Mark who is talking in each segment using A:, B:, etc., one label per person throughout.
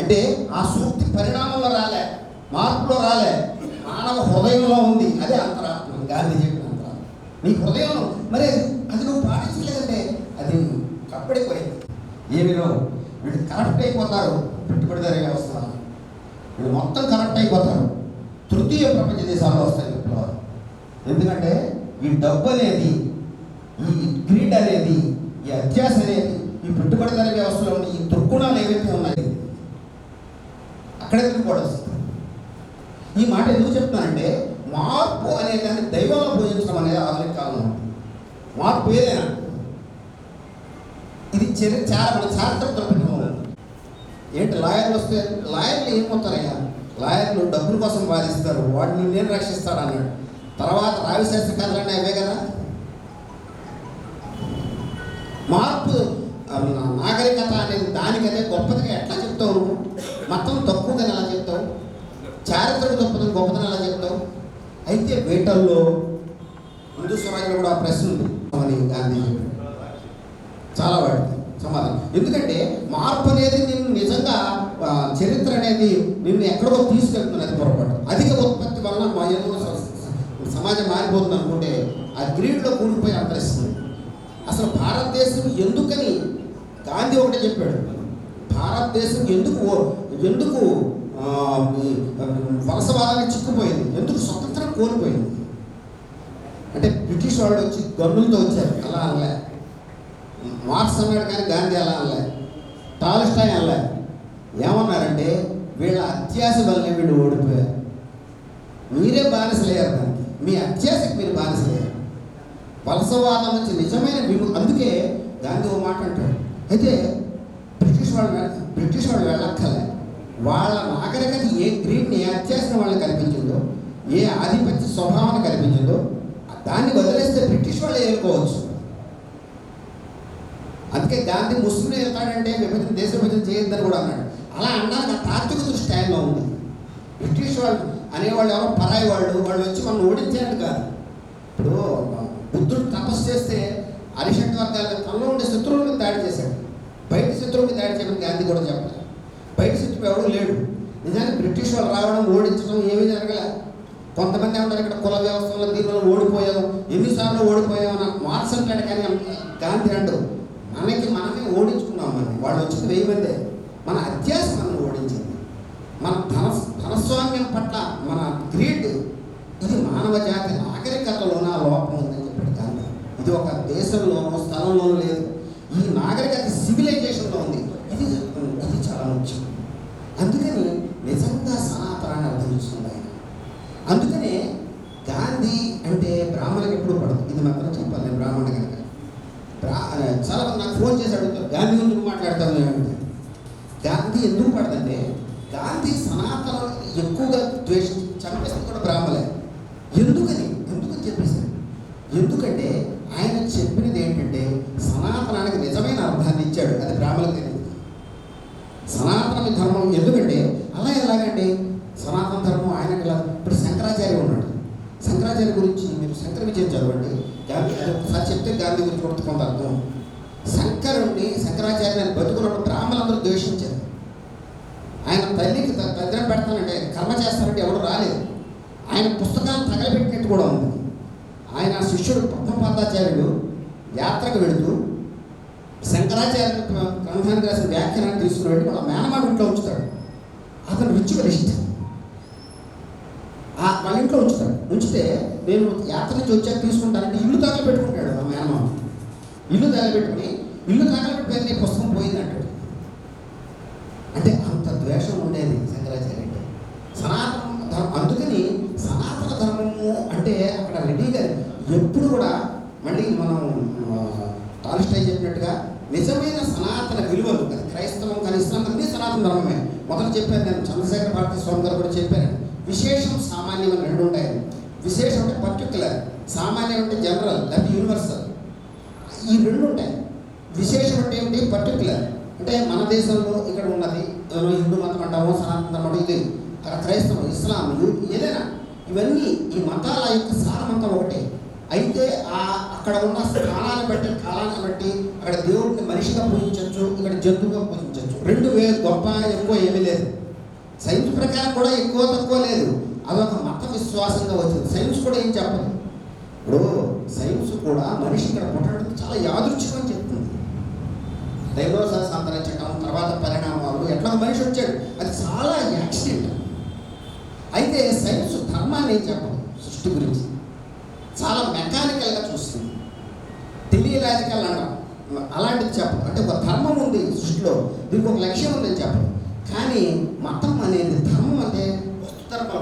A: అంటే ఆ సూక్తి పరిణామంలో రాలే, మార్పులో రాలే, మానవ హృదయంలో ఉంది. అదే అంతరాత్మ. గాంధీ చెప్పిన అంతరాత్మ నీ హృదయంలో. మరి అది నువ్వు పాటించలేదంటే అది కప్పడిపోయింది. ఏమిలో వీళ్ళు కరప్ట్ అయిపోతారు. పెట్టుబడిదారీ వ్యవస్థ వీళ్ళు మొత్తం కరప్ట్ అయిపోతారు. తృతీయ ప్రపంచ దేశాల్లో వస్తాయి విప్లవాలు. ఎందుకంటే ఈ డబ్బు అనేది, ఈ గ్రీడ్ అనేది, ఈ అత్యాశ అనేది, ఈ పెట్టుబడిదారీ వ్యవస్థలో ఉన్న ఈ దుర్గుణాలు ఏవైతే ఉన్నాయి అక్కడే కూడా వస్తుంది. ఈ మాట ఎందుకు చెప్తున్నానంటే మార్పు అనే దాన్ని దైవంలో పూజించడం అనేది ఆధునిక కాలంలో ఉంటుంది. మార్పు ఏదైనా ఇది చాలా మన చారిత్రక ఏంటి, లాయర్లు వస్తే లాయర్లు ఏమవుతారయ్యా, లాయర్లు డబ్బుల కోసం బాధిస్తారు, వాడిని నేను రక్షిస్తాడు అన్నాడు. తర్వాత రావిశాస్త్రి కథలన్నీ అవే కదా. మార్పు నాగరికత అనేది దానికదే గొప్పదిగా ఎట్లా చెప్తావు నువ్వు? మొత్తం తక్కువగా ఎలా చెప్తావు? చారిత్రక గొప్పదని గొప్పదని ఎలా చెప్తావు? అయితే వేటల్లో హిందూ స్వరాజ్యంలో కూడా ఆ ప్రశ్న ఉంది అని గాంధీ చాలా వాడికి సమాధానం. ఎందుకంటే మార్పు అనేది నిన్ను నిజంగా చరిత్ర అనేది నిన్ను ఎక్కడికో తీసుకెళ్తున్నది పొరపాటు. అధిక ఉత్పత్తి వలన ఏదో సమాజం మారిపోతుంది అనుకుంటే ఆ గ్రీడ్లో కూలిపోయి అంతరిస్తుంది. అసలు భారతదేశం ఎందుకని గాంధీ ఒకటే చెప్పాడు, భారతదేశం ఎందుకు వలసవాదానికి చిక్కుపోయింది, ఎందుకు స్వతంత్రం కోల్పోయింది అంటే బ్రిటిష్ వాళ్ళు వచ్చి గన్నులతో వచ్చారు. అలా అనలే. మార్క్స్ అన్నాడు కానీ గాంధీ అలా అనలే, టాల్స్టాయ్ అనలే. ఏమన్నారంటే వీళ్ళ అత్యాశ వల్లనే వీళ్ళు ఓడిపోయారు. మీరే బానిసలయ్యారు, దానికి మీ అత్యాశకి మీరు బానిసలయ్యారు. వలసవాదం నుంచి నిజమైన అందుకే గాంధీ ఓ మాట అంటాడు. అయితే బ్రిటిష్ వాళ్ళు వెళ్ళక్కలే, వాళ్ళ నాగరికత ఏ గ్రీడ్ని, ఏ అత్యాశను వాళ్ళని కనిపించిందో, ఏ ఆధిపత్య స్వభావాన్ని కనిపించిందో దాన్ని వదిలేస్తే బ్రిటిష్ వాళ్ళు ఏలుకోవచ్చు. అందుకే గాంధీ ముస్లింలు వెళ్తాడంటే దేశ విభజన చేయొద్దని కూడా అన్నాడు. అలా అన్నాక ఆ తాత్విక దృష్టి ఆయనలో ఉంది. బ్రిటిష్ వాళ్ళు అనేవాళ్ళు ఎవరో పరాయి వాళ్ళు వచ్చి మనం ఓడించారు కాదు. ఇప్పుడు బుద్ధుడు తపస్సు చేస్తే అరిషడ్ వర్గాల తనలో ఉండే శత్రువుల మీద దాడి చేశాడు. బయట శత్రువు మీద దాడి చేయడం గాంధీ కూడా చెప్పలేదు. బయట శత్రువు ఎవడూ లేడు. నిజానికి బ్రిటిష్ వాళ్ళు రావడం, ఓడించడం ఏమీ జరగలే. కొంతమంది ఏమంటారు ఇక్కడ కుల వ్యవస్థలో దీనివల్ల ఓడిపోయాం, ఎన్నిసార్లు ఓడిపోయామని మార్క్స్ అంటాడు. కానీ గాంధీ అంటారు మనమే ఓడించుకున్నాం. వాళ్ళు వచ్చింది 1000 మందే. మన అత్యాశ మనం ఓడించింది. మన ధనస్వామ్యం పట్ల మన గ్రీడ్, ఇది మానవ జాతి నాగరికతలోనే ఆ లోపం ఉందని చెప్పాడు గాంధీ. ఇది ఒక దేశంలోనో స్థలంలోనూ లేదు. ఈ నాగరికత సివిలైజేషన్లో ఉంది. ఇది చాలా ముఖ్యం. అందుకని నిజంగా సనాతనాన్ని అర్థం చేసుకుంది ఆయన. అందుకనే గాంధీ అంటే బ్రాహ్మణులకు ఎప్పుడు పడదు. ఇది మాత్రం చెప్పాలి నేను బ్రాహ్మణ కనుక. చాలా మంది నాకు ఫోన్ చేసి అడుగుతారు గాంధీ గురించి మాట్లాడతాను ఏమంటే. గాంధీ ఎందుకు పడదంటే గాంధీ సనాతన ఎక్కువగా చంపేస్తుంది కూడా బ్రాహ్మలే. ఎందుకు చెప్పేశారు? ఎందుకంటే ఆయన చెప్పినది ఏంటంటే సనాతనానికి నిజమైన అర్థాన్ని ఇచ్చాడు. అది బ్రాహ్మణులకు తెలియదు. సనాతన ధర్మం ఎందుకంటే ఎలాగంటే సనాతన ధర్మం ఆయనకి ఇలా. ఇప్పుడు శంకరాచార్య ఉన్నాడు. శంకరాచార్య గురించి మీరు శంకర విజయం చదవండి. గాంధీ అది ఒకసారి చెప్తే గాంధీ గురించి కూడా కొంత అర్థం. శంకరాచార్య బతుకున్నప్పుడు బ్రాహ్మణులందరూ ద్వేషించారు. ఆయన తల్లికి తద్దినం పెడతానంటే కర్మ చేస్తానంటే ఎవరు రాలేదు. ఆయన పుస్తకాలు తగలబెట్టినట్టు కూడా ఉంది. ఆయన శిష్యుడు పద్మపాదాచార్యుడు యాత్రకు వెళుతూ శంకరాచార్య గ్రంథానికి రాసిన వ్యాఖ్యానాన్ని తీసుకుని వాళ్ళ మేనమాడు ఇంట్లో ఉంచుతాడు. అతను రిచువలిస్ట్. వాళ్ళ ఇంట్లో ఉంచితే నేను యాత్ర నుంచి వచ్చాక తీసుకుంటానంటే ఇల్లు తగలబెట్టుకుంటాడు. ఆ మేనమాడు ఇల్లు తగలబెట్టిపోయింది, పుస్తకం పోయింది అంటాడు. అంటే అంత ద్వేషం ఉండేది శంకరాచార్య అంటే సనాతన ధర్మం. అందుకని సనాతన ధర్మము అంటే అక్కడ రెడీగా ఎప్పుడు కూడా మళ్ళీ మనం టాల్స్టాయ్ చెప్పినట్టుగా నిజమైన సనాతన విలువలు, అది క్రైస్తవం కానీ ఇస్లాం అన్నీ సనాతన ధర్మమే. మొదలు చెప్పాను నేను, చంద్రశేఖర భారతీ స్వామి గారు కూడా చెప్పాను. విశేషం సామాన్యం అని 2 ఉంటాయి. విశేషం అంటే పర్టికులర్, సామాన్యం అంటే జనరల్ లేదా యూనివర్సల్. ఈ 2 ఉంటాయి. విశేషం అంటే ఏమిటి? పర్టికులర్ అంటే మన దేశంలో ఇక్కడ ఉన్నది హిందూ మతం అంటాము, సనాతన ధర్మం, ఇది క్రైస్తవం, ఇస్లాం, ఏదైనా ఇవన్నీ ఈ మతాల యొక్క సారమంతం ఒకటే. అయితే అక్కడ ఉన్న స్థానాన్ని బట్టి, కాలాన్ని బట్టి అక్కడ దేవుడిని మనిషిగా పూజించవచ్చు, ఇక్కడ జంతువుగా పూజించవచ్చు. రెండు గొప్ప ఎక్కువ ఏమీ లేదు. సైన్స్ ప్రకారం కూడా ఎక్కువ తక్కువ లేదు. అదొక మత విశ్వాసంగా వచ్చింది. సైన్స్ కూడా ఏం చెప్పదు. ఇప్పుడు సైన్స్ కూడా మనిషి ఇక్కడ పుట్టడం చాలా యాదృచ్ఛికం అని చెప్తుంది. డైనోసార్స్ అంతరించడం, తర్వాత పరిణామాలు, ఎట్లా మనిషి వచ్చాడు, అది చాలా యాక్సిడెంట్. అయితే సైన్స్ ధర్మాన్ని ఏం చెప్పదు. సృష్టి గురించి చాలా మెకానికల్గా చూస్తుంది. టెలిలాజికల్ అంటాం, అలాంటిది చెప్పదు. అంటే ఒక ధర్మం ఉంది సృష్టిలో, దీనికి ఒక లక్ష్యం ఉందని చెప్పదు. కానీ మతం అనేది, ధర్మం అంటే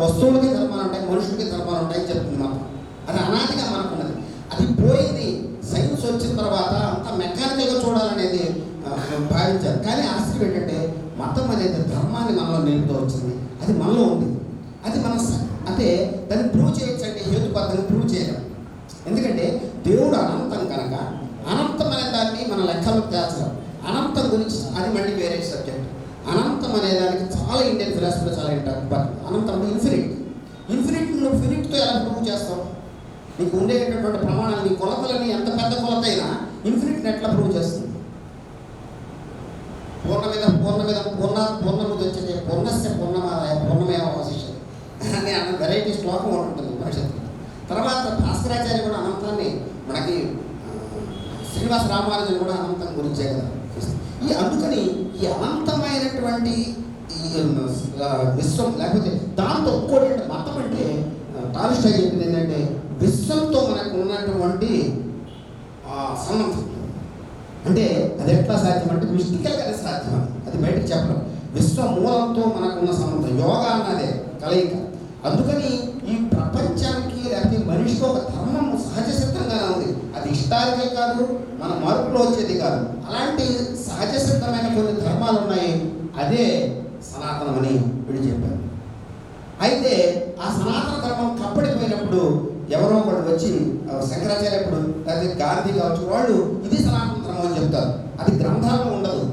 A: వస్తువులకి ధర్మాలు ఉంటాయి, మనుషులకి ధర్మాలు ఉంటాయని చెప్తుంది మతం. అది అనాదిగా మనకున్నది. అది పోయింది. సైన్స్ వచ్చిన తర్వాత అంత మెకానికల్గా చూడాలనేది భావించారు. కానీ ఆశ్చర్యం ఏంటంటే మతం అనేది ధర్మాన్ని మనలో నిలుపుతూ వచ్చింది. అది మనలో ఉంది. అది మనం అంటే దాన్ని ప్రూవ్ చేయొచ్చు అంటే హేతుబద్ధంగా ప్రూవ్ చేయలేం. ఎందుకంటే దేవుడు అనంతం కనుక అనంతమైన దాన్ని మన లెక్కలకు తేల్చలేం. అనంతం గురించి అది మళ్ళీ వేరే సబ్జెక్ట్. అనంతం అనే దానికి చాలా ఇండియన్ ఫిలాసఫీలో చాలా ఇంటారు. బట్ అనంతం అంటే ఇన్ఫినిట్. ఇన్ఫినిట్ నువ్వు ఫినిట్తో ఎలా ప్రూవ్ చేస్తావు? నీకు ఉండేటటువంటి ప్రమాణాలు, నీ కొలతలని ఎంత పెద్ద కొలత అయినా ఇన్ఫినిట్ని ఎట్లా ప్రూవ్ చేస్తుంది? పూర్ణముది వచ్చే పూర్ణస్య పూర్ణమే అవశిష్యతే అని అన్న వెరైటీ శ్లోకం ఉంటుంది ఉపనిషత్తు. తర్వాత భాస్కరాచార్య కూడా అనంతాన్ని, మనకి శ్రీనివాస రామానుజన్ కూడా అనంతం గురించే కదా. అందుకని ఈ అనంతమైనటువంటి ఈ విశ్వం, లేకపోతే దాంతో ఒక్కోటి మతం అంటే టాలిస్టాయ్ చెప్పింది ఏంటంటే విశ్వంతో మనకు ఉన్నటువంటి సంబంధం. అంటే అది ఎట్లా సాధ్యం అంటే మిస్టికల్గానే సాధ్యం. అది బయటకు చెప్పడం. విశ్వ మూలంతో మనకున్న సంబంధం, యోగా అన్నదే కలయిక. అందుకని ఈ ప్రపంచానికి లేకపోతే మనిషికి ఒక ధర్మం సహజ సిద్ధంగానే ఉంది. అది హిస్టారికల్ కాదు, మన మార్పులో వచ్చేది కాదు. అలాంటి సహజ సిద్ధమైన కొన్ని ధర్మాలు ఉన్నాయి. అదే సనాతనం అని వీళ్ళు చెప్పారు. అయితే ఆ సనాతన ధర్మం కప్పడిపోయినప్పుడు ఎవరో ఒకటి వచ్చి శంకరాచార్య ఎప్పుడు, లేకపోతే గాంధీ కావచ్చు, వాళ్ళు ఇది సనాతన ధర్మం అని చెప్తారు. అది గ్రంథాల్లో ఉండదు.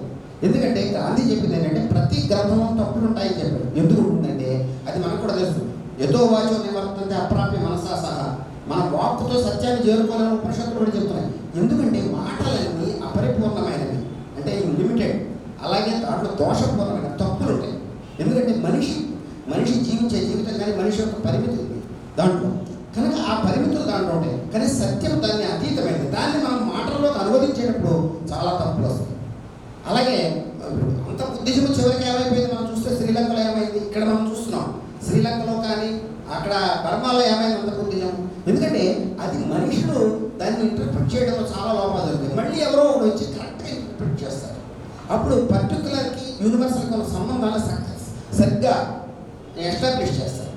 A: ఎందుకంటే గాంధీ చెప్పింది ఏంటంటే ప్రతి గ్రంథంలో తప్పులు ఉంటాయని చెప్పారు. ఎందుకు ఉంటుందంటే అది మనకు కూడా తెలుసు. యతో వాచో నివర్తంతే అప్రాప్య మనసా సహా, మన వాక్కుతో సత్యాన్ని చేరుకోవాలని ఉపనిషత్తులు కూడా చెప్తున్నాయి. ఎందుకంటే మాటలన్నీ అపరిపూర్ణమైనవి, అంటే లిమిటెడ్. అలాగే దాంట్లో దోషపూర్ణమైన తప్పులు ఉంటాయి. ఎందుకంటే మనిషి జీవించే జీవితం కానీ మనిషి యొక్క పరిమితి ఉంది దాంట్లో. కనుక ఆ పరిమితులు దాంట్లో ఉంటాయి. కానీ సత్యం దాన్ని అతీతమైనది. దాన్ని మనం మాటల్లోకి అనువదించేటప్పుడు చాలా తప్పులు వస్తాయి. అలాగే అంత బుద్ధిజం చివరికి ఏమైపోయింది మనం చూస్తే, శ్రీలంకలో ఏమైంది, ఇక్కడ మనం చూస్తున్నాం. శ్రీలంకలో కానీ అక్కడ బర్మాలో ఏమైంది అంత బుద్ధిజం. ఎందుకంటే అది మనుషులు దాన్ని ఇంటర్ప్రిట్ చేయడంలో చాలా లోపాలు జరుగుతాయి. మళ్ళీ ఎవరో ఒకటి వచ్చి కరెక్ట్గా ఇంటర్ప్రిట్ చేస్తారు. అప్పుడు పర్టికులర్కి యూనివర్సల్కి ఉన్న సంబంధాలు సరిగ్గా ఎస్టాబ్లిష్ చేస్తారు.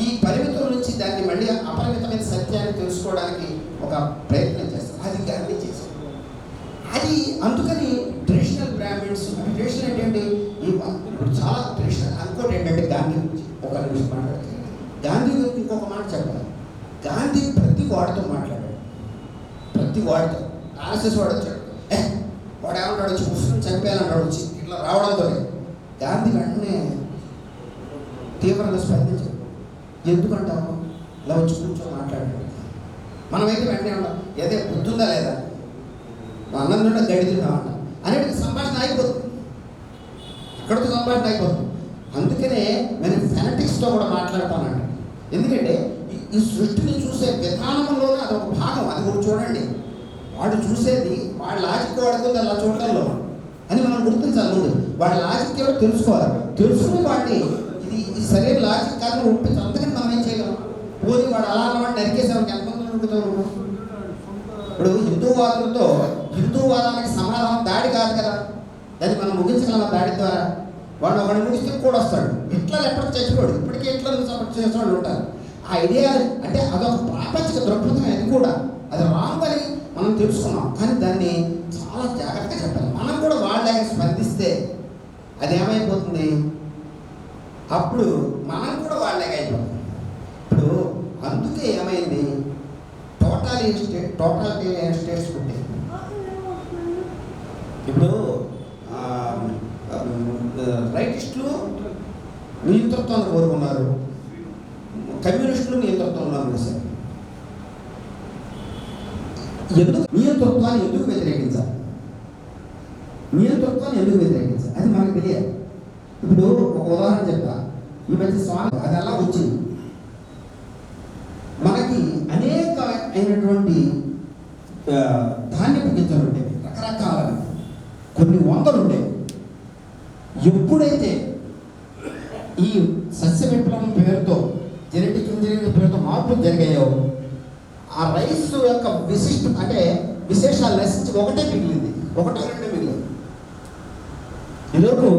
A: ఈ పరిమితుల నుంచి దాన్ని మళ్ళీ అపరిమితమైన సత్యాన్ని తెలుసుకోవడానికి ఒక ప్రయత్నం చేస్తారు. అది గాంధీ చేశారు. అది అందుకని ట్రెడిషనల్ బ్రాహ్మిన్స్, ట్రెడిషనల్ ఏంటంటే ఇప్పుడు చాలా ట్రెడిషనల్. అనుకోటి ఏంటంటే గాంధీ గురించి ఒక నిమిషం మాట్లాడారు. గాంధీ గురించి ఇంకొక మాట చెప్పాలి. గాంధీ ప్రతి వాడితో మాట్లాడాడు. ప్రతి వాడితో. ఆర్ఎస్ఎస్ వాడు వచ్చాడు, వాడు ఏమంటాడు, వచ్చి ముస్లిం చంపేయాలంటాడు, వచ్చి ఇట్లా రావడంతో గాంధీ వెంటనే తీవ్రంగా స్పందించాడు. ఎందుకంటాము ఇలా వచ్చి కూర్చొని మాట్లాడాడు. మనమైతే వెంటనే ఉంటాం, ఏదే బుద్ధుందా లేదా, అన్నం తింటా గడి తింటామంట అనేది సంభాషణ అయిపోతుంది. అక్కడితో సంభాషణ అయిపోతుంది. అందుకనే నేను ఫెనటిక్స్తో కూడా మాట్లాడతానంట. ఎందుకంటే ఈ సృష్టిని చూసే విధానంలోనే అదొక భాగం. అది కూడా చూడండి, వాడు చూసేది వాడి లాజిక్ వాడుకుంది అలా చూడటంలో అని మనం గుర్తించాలి. ముందు వాడి లాజిక్ ఎవరు తెలుసుకోవాలి. తెలుసుకుని వాడిని ఇది సరైన లాజిక్ కాదని ఒప్పించి, అందుకని మనం ఏం చేయగలం. పోనీ వాడు అలా అన్నవాడిని నరికేసేవాడికి ఎంతమంది నడుపుతావు. ఇప్పుడు హిందూవాదానికి సమాధానం దాడి కాదు కదా, దాన్ని మనం ముగించగలం దాడి ద్వారా. వాడు ఒకటి ముగిస్తే కూడా వస్తాడు. ఇట్లా ఎప్పటికీ చచ్చిపోడు. ఇప్పటికీ ఇట్లా సపోర్ట్ చేసేవాళ్ళు ఉంటారు. ఆ ఐడియా అంటే అదొక ప్రాపంచిక దృక్పథం. అది కూడా అది రాంగ్ అని మనం తెలుసుకున్నాం. కానీ దాన్ని చాలా జాగ్రత్తగా చెప్పాలి. మనం కూడా వాళ్ళలాగా స్పందిస్తే అది ఏమైపోతుంది, అప్పుడు మనం కూడా వాళ్ళలాగా అయిపోతుంది. ఇప్పుడు అందుకే ఏమైంది, టోటాలిటీ స్టేట్స్ పుట్టాయి. ఇప్పుడు రైటిస్టులు నియంతృత్వాన్ని కోరుకున్నారు, కమ్యూనిస్టులు నియంతృత్వం ఉన్నారు. ఎందుకు నియంతృత్వాన్ని ఎందుకు వ్యతిరేకించాలి? నియంతృత్వాన్ని ఎందుకు వ్యతిరేకించాలి అది మనకు తెలియాలి. ఇప్పుడు ఒక ఉదాహరణ చెప్తా. ఈ మధ్య స్వామి అది అలా వచ్చింది. మనకి అనేక అయినటువంటి ధాన్యపు గింజలు ఉండేవి, రకరకాల కొన్ని వందలు ఉండేవి. ఎప్పుడైతే ఈ సస్య విప్లవం పేరుతో, జెనెటిక్ ఇంజనీరింగ్ పేరుతో మార్పులు జరిగాయో ఆ రైస్ యొక్క అంటే విశేషాలు నశించి ఒకటే మిగిలింది, ఒకటో రెండే మిగిలింది. ఈరోజు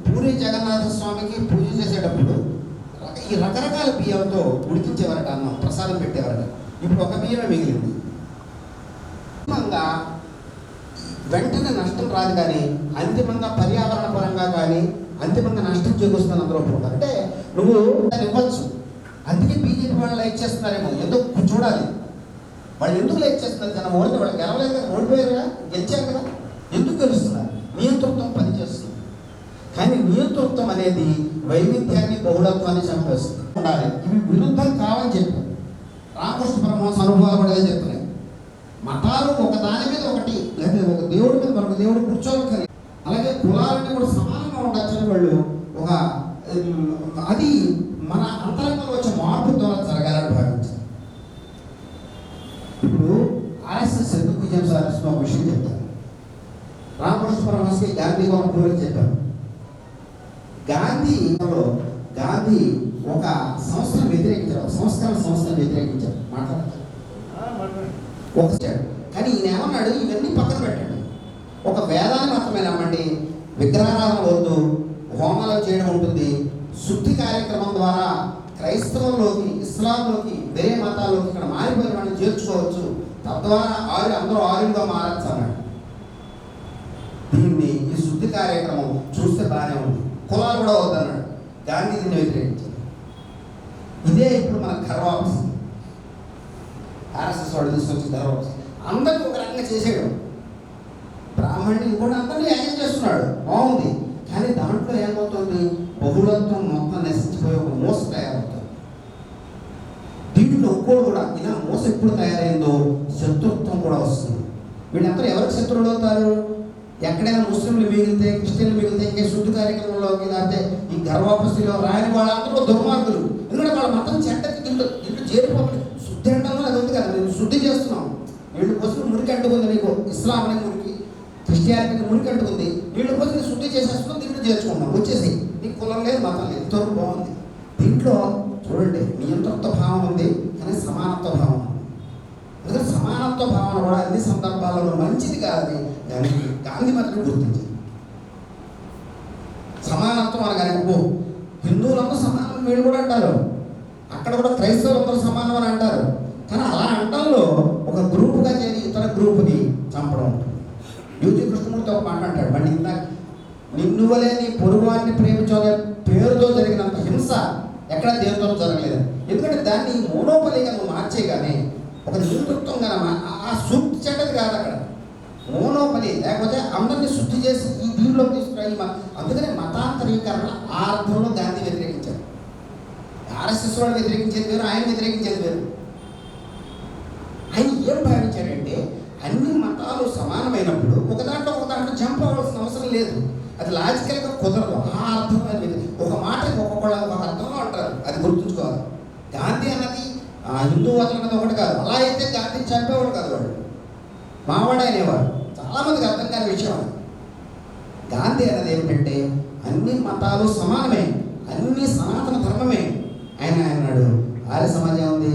A: పూరి జగన్నాథ స్వామికి పూజ చేసేటప్పుడు ఈ రకరకాల బియ్యంతో ఉడికించేవారట, అన్నం ప్రసాదం పెట్టేవారట. ఇప్పుడు ఒక బియ్యమే మిగిలింది. అంతిమంగా వెంటనే నష్టం రాదు, కానీ అంతిమంగా పర్యావరణ పరంగా కానీ అంతిమంగా నష్టం చేకూరుస్తుంది అందరూ ఒప్పుకుంటారు. అంటే నువ్వు దాన్ని ఇవ్వచ్చు. అందుకే బీజేపీ వాళ్ళు లైక్ చేస్తున్నారేమో, ఎందుకు చూడాలి వాళ్ళు ఎందుకు లైక్ చేస్తున్నారు. జనం ఓడితే వాళ్ళు గెలవలేదు కదా, ఓడిపోయారు కదా, గెలిచారు కదా, ఎందుకు గెలుస్తున్నారు? నియంతృత్వం పనిచేస్తుంది. కానీ నియంతృత్వం అనేది వైవిధ్యాన్ని, బహుళత్వాన్ని చంపేస్తుంది. ఉండాలి. ఇవి విరుద్ధం కావని చెప్పారు. రామకృష్ణ పరమహంస అనుభవాలు కూడా చెప్తున్నాయి. మతాలు ఒక దాని మీద ఒకటి, లేదా ఒక దేవుడి మీద మరొక దేవుడు కూర్చోవాలి. అలాగే కులాలని కూడా సమానంగా ఉండొచ్చని వాళ్ళు ఒక అది మన అంతరంగంలో వచ్చే మార్పు ద్వారా జరగాలని భావించారు. ఇప్పుడు ఆర్ఎస్ఎస్ ఎందుకు విజయం సాధిస్తున్న ఒక విషయం చెప్తాను. రామకృష్ణ పరమహంసకి గాంధీ గురించి చెప్పాను. గాంధీ ఒక సంస్థను వ్యతిరేకించారు, ఒక సంస్థను వ్యతిరేకించారు. మాట్లాడతారు కానీ ఈయన ఏమన్నాడు, ఇవన్నీ పక్కన పెట్టండి, ఒక వేదాన్ని మాత్రమే నమ్మండి, విగ్రహారాధన వద్దు, హోమాలు చేయడం ఉంటుంది, శుద్ధి కార్యక్రమం ద్వారా క్రైస్తవంలోకి, ఇస్లాంలోకి, వేరే మతాల్లోకి ఇక్కడ మారిపోయిన వాడిని చేర్చుకోవచ్చు, తద్వారా అందరూ ఆరుగా మారచ్చు అన్నాడు. దీన్ని ఈ శుద్ధి కార్యక్రమం చూస్తే బాగానే ఉంది, కులాలు కూడా వద్దన్నాడు. గాంధీ దీన్ని వ్యతిరేకించారు. ఇదే ఇప్పుడు మన గర్వాపస్, ఆర్ఎస్ఎస్ వాడు తీసుకొచ్చి గర్వాపస్ అందరికీ ఒక రకంగా చేసేయడం. బ్రాహ్మణుని కూడా అందరినీ యాక్ట్ చేస్తున్నాడు, బాగుంది. కానీ దాంట్లో ఏమవుతుంది, బహుళత్వం మొత్తం నశించిపోయి ఒక మోస తయారవుతుంది. దీంట్లో ఒక్కోడు కూడా ఇలా మోస ఎప్పుడు తయారైందో శత్రుత్వం కూడా వస్తుంది. వీళ్ళందరూ ఎవరికి శత్రువులు అవుతారు? ఎక్కడైనా ముస్లింలు మిగిలితే, క్రిస్టియన్లు మిగిలితే, ఇంకా శుద్ధి కార్యక్రమంలోకి, లేకపోతే ఈ గర్వాపస్తిలో రాని వాళ్ళందరూ దుర్మార్గులు. ఎందుకంటే వాళ్ళ మతం చెడ్డకి ఇంట్లో చేరిపోతుంది. శుద్ధి అంటాము అది ఉంది కదా, నేను శుద్ధి చేస్తున్నాం. వీళ్ళు కోసం మురికి అంటుకుంది, నీకు ఇస్లాం అనే మురికి, క్రిస్టియానిటీకి మురికి అంటుకుంది, వీళ్ళ కోసం శుద్ధి చేసేస్తున్నాం, దీంట్లో చేర్చుకుంటాం. వచ్చేసి నీకు కులం లేదు, మతం లేదు, ఇంతవరకు బాగుంది. దీంట్లో చూడండి, నియంతృత్వ భావం ఉంది, కానీ సమానత్వ భావం ఉంది. ఎందుకంటే సమానత్వ భావన కూడా అన్ని సందర్భాలలో మంచిది కాదని గాంధీ మాత్రం గుర్తించింది. సమానత్వం అనగానే హిందువులందరూ సమానం వీళ్ళు కూడా అంటారు, అక్కడ కూడా క్రైస్తవులందరూ సమానం అని అంటారు. కానీ అలా అంటంలో ఒక గ్రూపుగా చేరి ఇతర గ్రూపుని చంపడం ఉంటుంది. యూజీ కృష్ణమూర్తి ఒక మాట అంటాడు, మళ్ళీ ఇందాక నిన్ను వలే నీ పొరుగువాన్ని ప్రేమించే పేరుతో జరిగినంత హింస ఎక్కడ దేవుడితో జరగలేదు. ఎందుకంటే దాన్ని మోనోపలిగా నువ్వు మార్చేయగానే ఒక నియంతృత్వంగా ఆ శుద్ధి చెడ్డది కాదు, అక్కడ మోనోపలి, లేకపోతే అందరినీ శుద్ధి చేసి ఈ దీనిలోకి తీసుకురాయి. అందుకనే మతాంతరీకరణ ఆ అర్థంలో గాంధీ వ్యతిరేకించారు. ఆర్ఎస్ఎస్ వాళ్ళు వ్యతిరేకించేది వేరు, ఆయన వ్యతిరేకించేది వేరు. ఆయన ఏం భావించాడంటే అన్ని మతాలు సమానమైనప్పుడు ఒక దాంట్లో జంప్ అవ్వాల్సిన అవసరం లేదు. అది లాజికల్గా కుదరదు. ఆ అర్థం ఒక మాటకి ఒక్కొక్కళ్ళు ఒక అర్థంలో అంటారు, అది గుర్తుంచుకోవాలి. గాంధీ అన్నది హిందూవాదులు అన్నది ఒకటి కాదు. అలా అయితే గాంధీ చంపేవాడు కాదు, వాడు మావాడు అనేవాడు. చాలామందికి అర్థం కాని విషయం. గాంధీ అన్నది ఏమిటంటే అన్ని మతాలు సమానమే, అన్ని సనాతన ధర్మమే. ఆయన అన్నాడు ఆర్య సమాజం ఉంది,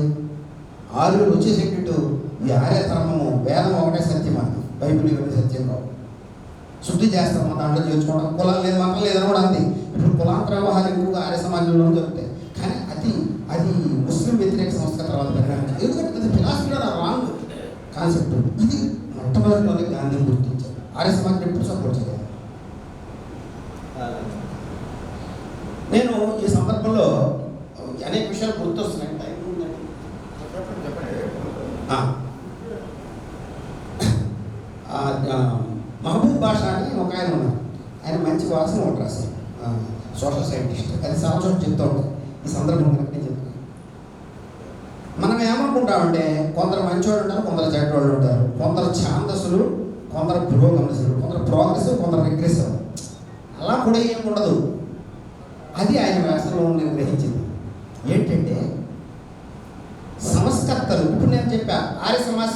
A: ఆర్యులు వచ్చేసేటట్టు ఈ ఆర్య ధర్మము, వేదం ఒకటే సత్యం అంది, బైబిల్ ఒకటే సత్యం రావు, శుద్ధి చేస్తాము, దాంట్లో చేర్చుకోవడం, కులం లేదు, మతం లేదని కూడా అంది. ఇప్పుడు కులాంతర వ్యవహారం ఎక్కువగా ఆర్య సమాజంలో జరుగుతాయి. కానీ అది ముస్లిం వ్యతిరేక సంస్థ తర్వాత పరిణామించారు. ఎందుకంటే ఫిలాసఫీలో రాంగ్ కాన్సెప్ట్. ఇది మొట్టమొదటిలోనే గాంధీ గుర్తించారు. ఆర్య సమాజం ఎప్పుడు సపోర్ట్ చేయాలి. నేను ఈ సందర్భంలో అనేక విషయాలు గుర్తొస్తున్నాయి. మహబూబ్ బాషా అని ఒక ఆయన ఉన్నారు. ఆయన మంచి వాసన ఒకటి రాశారు, సోషల్ సైంటిస్ట్. అది చాలా చోట్ల చెప్తూ ఉంటారు. ఈ సందర్భంగా నేను చెప్తాను. మనం ఏమనుకుంటాం ఏమనుకుంటామంటే కొందరు మంచివాళ్ళు ఉంటారు, కొందరు చెడ్డవాళ్ళు ఉంటారు, కొందరు ఛాందసులు, కొందరు పురోగమనసులు, కొందరు ప్రోగ్రెసివ్, కొందరు రిగ్రెసివ్. అలా కూడా ఏమి ఉండదు. అది ఆయన వ్యాసంలో నేను గ్రహించింది ఏంటంటే సంస్కర్తలు. ఇప్పుడు నేను చెప్పా ఆర్య సమాజ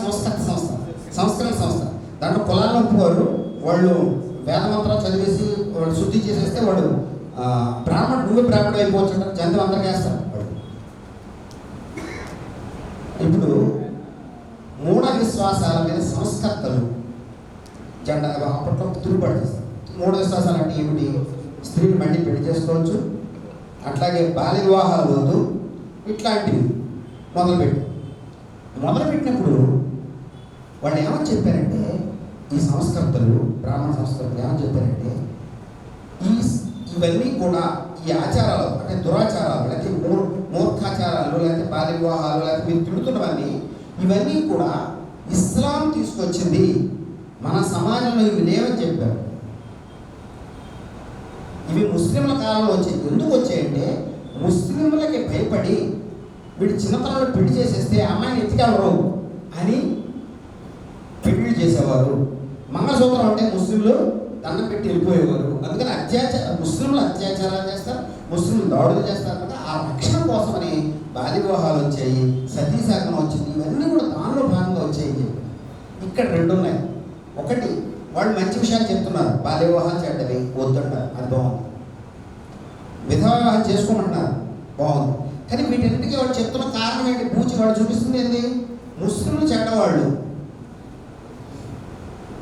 A: సంస్కరణ సంస్థ. దాంట్లో కులాలను ఒప్పుకోరు. వాళ్ళు వేదమంత్రాలు చదివేసి వాళ్ళు శుద్ధి చేసేస్తే వాడు నువ్వే బ్రాహ్మణుడు అయిపోవచ్చు అంటారు. జంతువు అందరికీ వేస్తారు. ఇప్పుడు మూఢ విశ్వాసాల మీద సంస్కర్తలు జెండా అప్పట్లో తిరుగుబాటు చేస్తారు. మూఢ విశ్వాసాలు అంటే ఏమిటి? స్త్రీని మళ్ళీ పెళ్లి చేసుకోవచ్చు, అట్లాగే బాల్య వివాహాలు వద్దు, ఇట్లాంటివి మొదలుపెట్టినప్పుడు వాళ్ళు ఏమని చెప్పారంటే, ఈ సంస్కర్తలు, బ్రాహ్మణ సంస్కర్తలు ఏమని చెప్పారంటే, ఇవన్నీ కూడా ఈ ఆచారాలు అంటే దురాచారాలు, లేకపోతే మూర్ఖాచారాలు, లేకపోతే బాల్య వివాహాలు, లేకపోతే మీరు తిడుతున్నవన్నీ ఇవన్నీ కూడా ఇస్లాం తీసుకొచ్చింది, మన సమాజంలో ఇవి లేవని చెప్పారు. ఇవి ముస్లింల కాలంలో వచ్చాయి. ఎందుకు వచ్చాయంటే ముస్లింలకి భయపడి వీడు చిన్నతనంలో పెళ్లి చేసేస్తే అమ్మాయిని ఎత్తికెళ్ళరు అని పెళ్లి చేసేవారు. మంగళసూత్రం అంటే ముస్లింలు దండం పెట్టి వెళ్ళిపోయేవారు. అందుకని ముస్లింలు అత్యాచారాలు చేస్తారు, ముస్లింలు దాడులు చేస్తారు కదా. ఆ రక్షణ కోసమని బాల్య వివాహాలు వచ్చాయి, సతీసాగం వచ్చింది. ఇవన్నీ కూడా దానిలో భాగంగా వచ్చాయి. ఇక్కడ రెండు ఉన్నాయి. ఒకటి, వాళ్ళు మంచి విషయాలు చెప్తున్నారు, బాల్య వివాహాలు చెడ్డవి వద్దంటారు, అది బాగుంది. విధవ వివాహం చేసుకోమంటున్నారు, బాగుంది. కానీ వీటన్నిటికీ వాళ్ళు చెప్తున్న కారణం ఏంటి? పూచి వాళ్ళు చూపిస్తుంది ఏంటి? ముస్లింలు చెడ్డవాళ్ళు,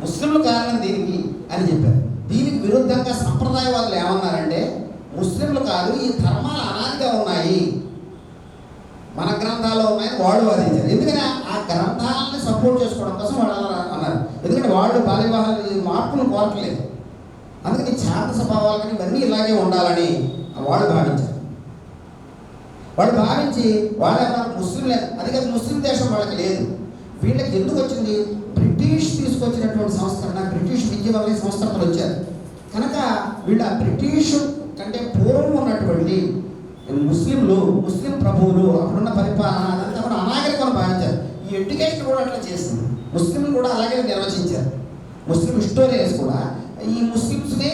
A: ముస్లింలు కారణం దీనికి అని చెప్పారు. దీనికి విరుద్ధంగా సంప్రదాయవాదులు ఏమన్నారంటే, ముస్లింలు కాదు, ఈ ధర్మాలు అనాదిగా ఉన్నాయి, మన గ్రంథాల్లో ఉన్నాయని వాళ్ళు వాదించారు. ఎందుకని ఆ గ్రంథాలని సపోర్ట్ చేసుకోవడం కోసం వాళ్ళు అన్నారు. ఎందుకంటే వాళ్ళు బాల్య వివాహాలు మార్పులు కోరట్లేదు. అందుకని ఛాంద స్వభావాలు కానీ ఇవన్నీ ఇలాగే ఉండాలని వాళ్ళు భావించారు. వాళ్ళు భావించి వాళ్ళ ముస్లింలే, అది కాదు ముస్లిం దేశం వాళ్ళకి లేదు. వీళ్ళకి ఎందుకు వచ్చింది? బ్రిటిష్ తీసుకొచ్చినటువంటి సంస్కరణ, బ్రిటిష్ విద్య వల్ల సంస్కరణలు వచ్చారు కనుక వీళ్ళు ఆ బ్రిటిష్ కంటే పూర్వం ఉన్నటువంటి ముస్లింలు, ముస్లిం ప్రభువులు, అక్కడున్న పరిపాలన అదంతా కూడా అనాగరికమని భావించారు. ఈ ఎడ్యుకేషన్ కూడా అట్లా చేసింది. ముస్లింలు కూడా అలాగే నిర్వచించారు. ముస్లిం హిస్టోరియన్స్ కూడా ఈ ముస్లిమ్స్ని,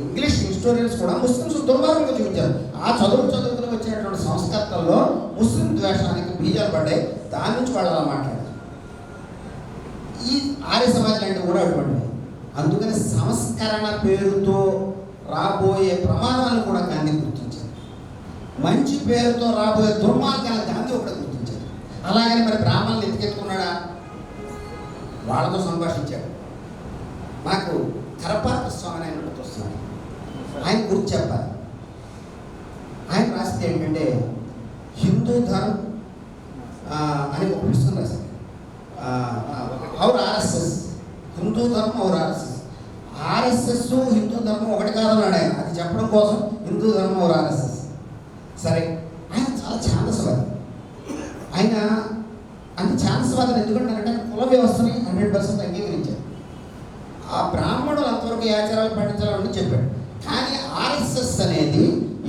A: ఇంగ్లీష్ హిస్టోరియన్స్ కూడా ముస్లిమ్స్ దుర్మార్గంగా చూపించారు. ఆ చదువుకుని వచ్చినటువంటి సంస్కర్తల్లో ముస్లిం ద్వేషానికి బీజాలు పడ్డాయి. దాని నుంచి వాళ్ళు అలా మాట్లాడారు. ఈ ఆర్య సమాజం అంటే కూడా అటువంటివి. అందుకని సంస్కరణ పేరుతో రాబోయే ప్రమాదాలను కూడా గాంధీ గుర్తించారు. మంచి పేరుతో రాబోయే దుర్మార్గాలను గాంధీ ఒకటి గుర్తించారు. అలాగని మరి బ్రాహ్మణులు ఎత్తుకెత్తుకున్నాడా? వాళ్ళతో సంభాషించాడు. నాకు కరపాత్ర స్వామి ఆయన వస్తున్నాడు, ఆయన గురించి చెప్పాలి. ఆయన రాసింది ఏంటంటే, హిందూ ధర్మం అని ఒక పుస్తకం రాశారు. और आरएसएस హిందూ ధర్మం और ఆర్ఎస్ఎస్ హిందూ ధర్మం ఒకటి కాదన్నాడు ఆయన. అది చెప్పడం కోసం హిందూ ధర్మం और ఆర్ఎస్ఎస్. సరే, ఆయన చాలా ఛాందసవాది. ఆయన అంటే ఛాందసవాదం ఎందుకంటారంటే కుల వ్యవస్థని 100% అంగీకరించారు. ఆ బ్రాహ్మణులు అంతవరకు ఏ ఆచారాలు పాటించాలని చెప్పాడు. కానీ ఆర్ఎస్ఎస్ అనేది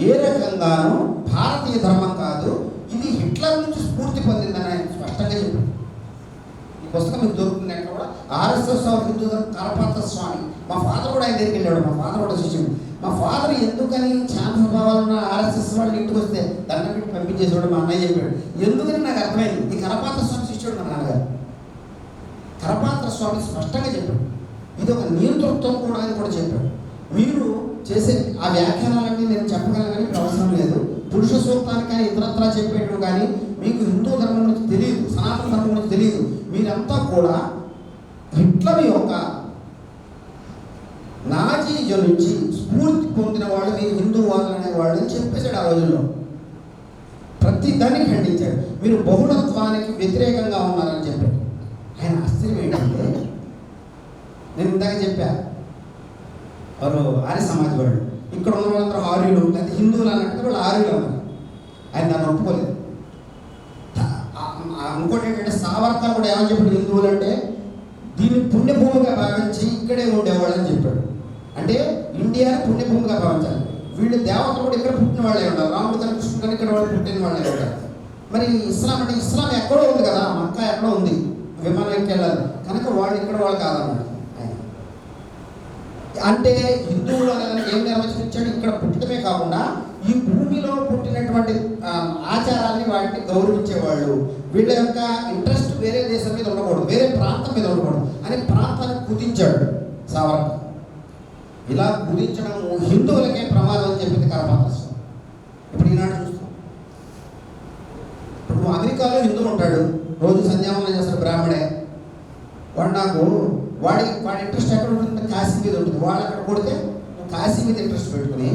A: ఏ రకంగానూ భారతీయ ధర్మం కాదు, ఇది హిట్లర్ నుంచి స్ఫూర్తి పొందిందని ఆయన స్పష్టంగా చెప్పాడు. పుస్తకం మీకు దొరుకుతుంది. అక్కడ కూడా ఆర్ఎస్ఎస్ హిందూ ధర్మం కరపాత్ర స్వామి. మా ఫాదర్ కూడా ఆయన దగ్గరికి వెళ్ళాడు. మా ఫాదర్ కూడా శిష్యుడు. మా ఫాదర్ ఎందుకని ఛాంద స్వభావాలున్న ఆర్ఎస్ఎస్ వాళ్ళు ఇంటికి వస్తే దండం పెట్టి పంపించేసేవాడు. మా అన్నయ్య చెప్పాడు. ఎందుకని నాకు అర్థమైంది. ఈ కరపాత్ర స్వామి శిష్యుడు మా నాన్నగారు. కరపాత్ర స్వామి స్పష్టంగా చెప్పాడు, ఇది ఒక నియంతృత్వం కూడా అని కూడా చెప్పాడు. మీరు చేసే ఆ వ్యాఖ్యానాలన్నీ నేను చెప్పగలను కానీ ఇప్పుడు అవసరం లేదు. పురుష సూక్తానికి కానీ ఇతరత్రా చెప్పేటప్పుడు కానీ మీకు హిందూ ధర్మం గురించి తెలియదు, సనాతన ధర్మం గురించి తెలియదు. మీరంతా కూడా హిట్లర్ యొక్క నాజీజం నుంచి స్ఫూర్తి పొందిన వాళ్ళు మీరు హిందూ వాళ్ళు అనేవాళ్ళు అని చెప్పేశాడు. ఆ రోజుల్లో ప్రతి దాన్ని ఖండించాడు. మీరు బహుళత్వానికి వ్యతిరేకంగా ఉన్నారని చెప్పాడు. ఆయన ఆశ్చర్యం ఏంటంటే, నేను ఇందాక చెప్పా వారు ఆర్య సమాజ్ వాళ్ళు, ఇక్కడ ఉన్న వాళ్ళందరూ ఆర్యులు లేకపోతే హిందువులు అన్నట్టు వాళ్ళు ఆర్యులు అన్నారు. ఆయన దాన్ని ఒప్పుకోలేదు. ఇంకోటి ఏంటంటే, సావర్కర్ కూడా ఏమని చెప్పాడు, హిందువులు అంటే దీన్ని పుణ్యభూమిగా భావించి ఇక్కడే ఉండేవాళ్ళు అని చెప్పాడు. అంటే ఇండియాని పుణ్యభూమిగా భావించాలి. వీళ్ళు దేవతలు కూడా ఇక్కడ పుట్టిన వాళ్ళే ఉంటారు. రాముడు కానీ కృష్ణుడు కానీ ఇక్కడ వాళ్ళు పుట్టిన వాళ్ళే ఉంటారు. మరి ఇస్లాం అంటే ఇస్లాం ఎక్కడో ఉంది కదా, మక్కా ఎక్కడో ఉంది, విమానం ఎక్కి వెళ్ళాలి కనుక వాళ్ళు ఇక్కడ వాళ్ళు కాదన్నాడు ఆయన. అంటే హిందువులు ఏం నిర్వచించాడు, ఇక్కడ పుట్టడమే కాకుండా ఈ భూమిలో పుట్టినటువంటి ఆచారాన్ని వాటిని గౌరవించేవాళ్ళు, వీళ్ళ యొక్క ఇంట్రెస్ట్ వేరే దేశం మీద ఉండకూడదు, వేరే ప్రాంతం మీద ఉండకూడదు అని ప్రాంతాన్ని కుదించాడు సావర్కర్. ఇలా కుదించడం హిందువులకే ప్రమాదం అని చెప్పింది కరపాత్ర. ఇప్పుడు ఈనాడు చూస్తాం, ఇప్పుడు అమెరికాలో హిందువు ఉంటాడు, రోజు సంధ్యావందనం చేస్తాడు, బ్రాహ్మడే, వాడు వాడి ఇంట్రెస్ట్ ఎక్కడ ఉంటుంది, కాశీ మీద ఉంటుంది. వాడు అక్కడ కొడితే కాశీ మీద ఇంట్రెస్ట్ పెట్టుకుని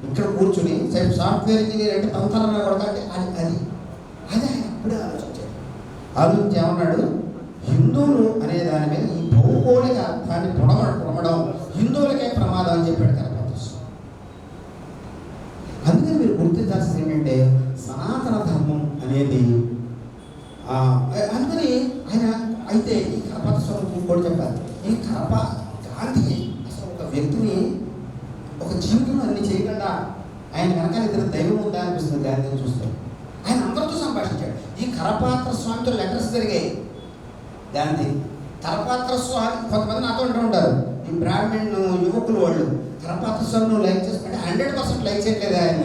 A: ఇక్కడ కూర్చుని సాఫ్ట్వేర్ ఇంజనీర్ అంటే తనతనంగా కొడకంటే అది అది అది ఆయన అప్పుడే ఆలోచించాడు. ఆలోచించి ఏమన్నాడు, హిందువులు అనే దాని మీద ఈ భౌగోళిక అర్థాన్ని పొడమడం హిందువులకే ప్రమాదం అని చెప్పాడు కరపాత్ర. అందుకని మీరు గుర్తించాల్సింది ఏంటంటే సనాతన ధర్మం అనేది అందుకని ఆయన అయితే ఈ కరపాత్ర స్వామి కూడా చెప్పారు, ఈ గాంధీ అసలు ఒక వ్యక్తిని ఒక జీవితంలో అన్ని చేయకుండా ఆయన వెనకాల ఇద్దరు దైవం ఉందా అనిపిస్తుంది గాంధీని చూస్తే. ఆయన అందరితో సంభాషించాడు. ఈ కరపాత్ర స్వామితో లెటర్స్ జరిగాయి గాంధీ. కరపాత్ర స్వామి కొంతమంది నాతో అంటూ ఉంటారు, ఈ బ్రాహ్మణ్ యువకులు వాళ్ళు కరపాత్ర స్వామి నువ్వు లైక్ చేసుకుంటే 100% లైక్ చేయట్లేదు ఆయన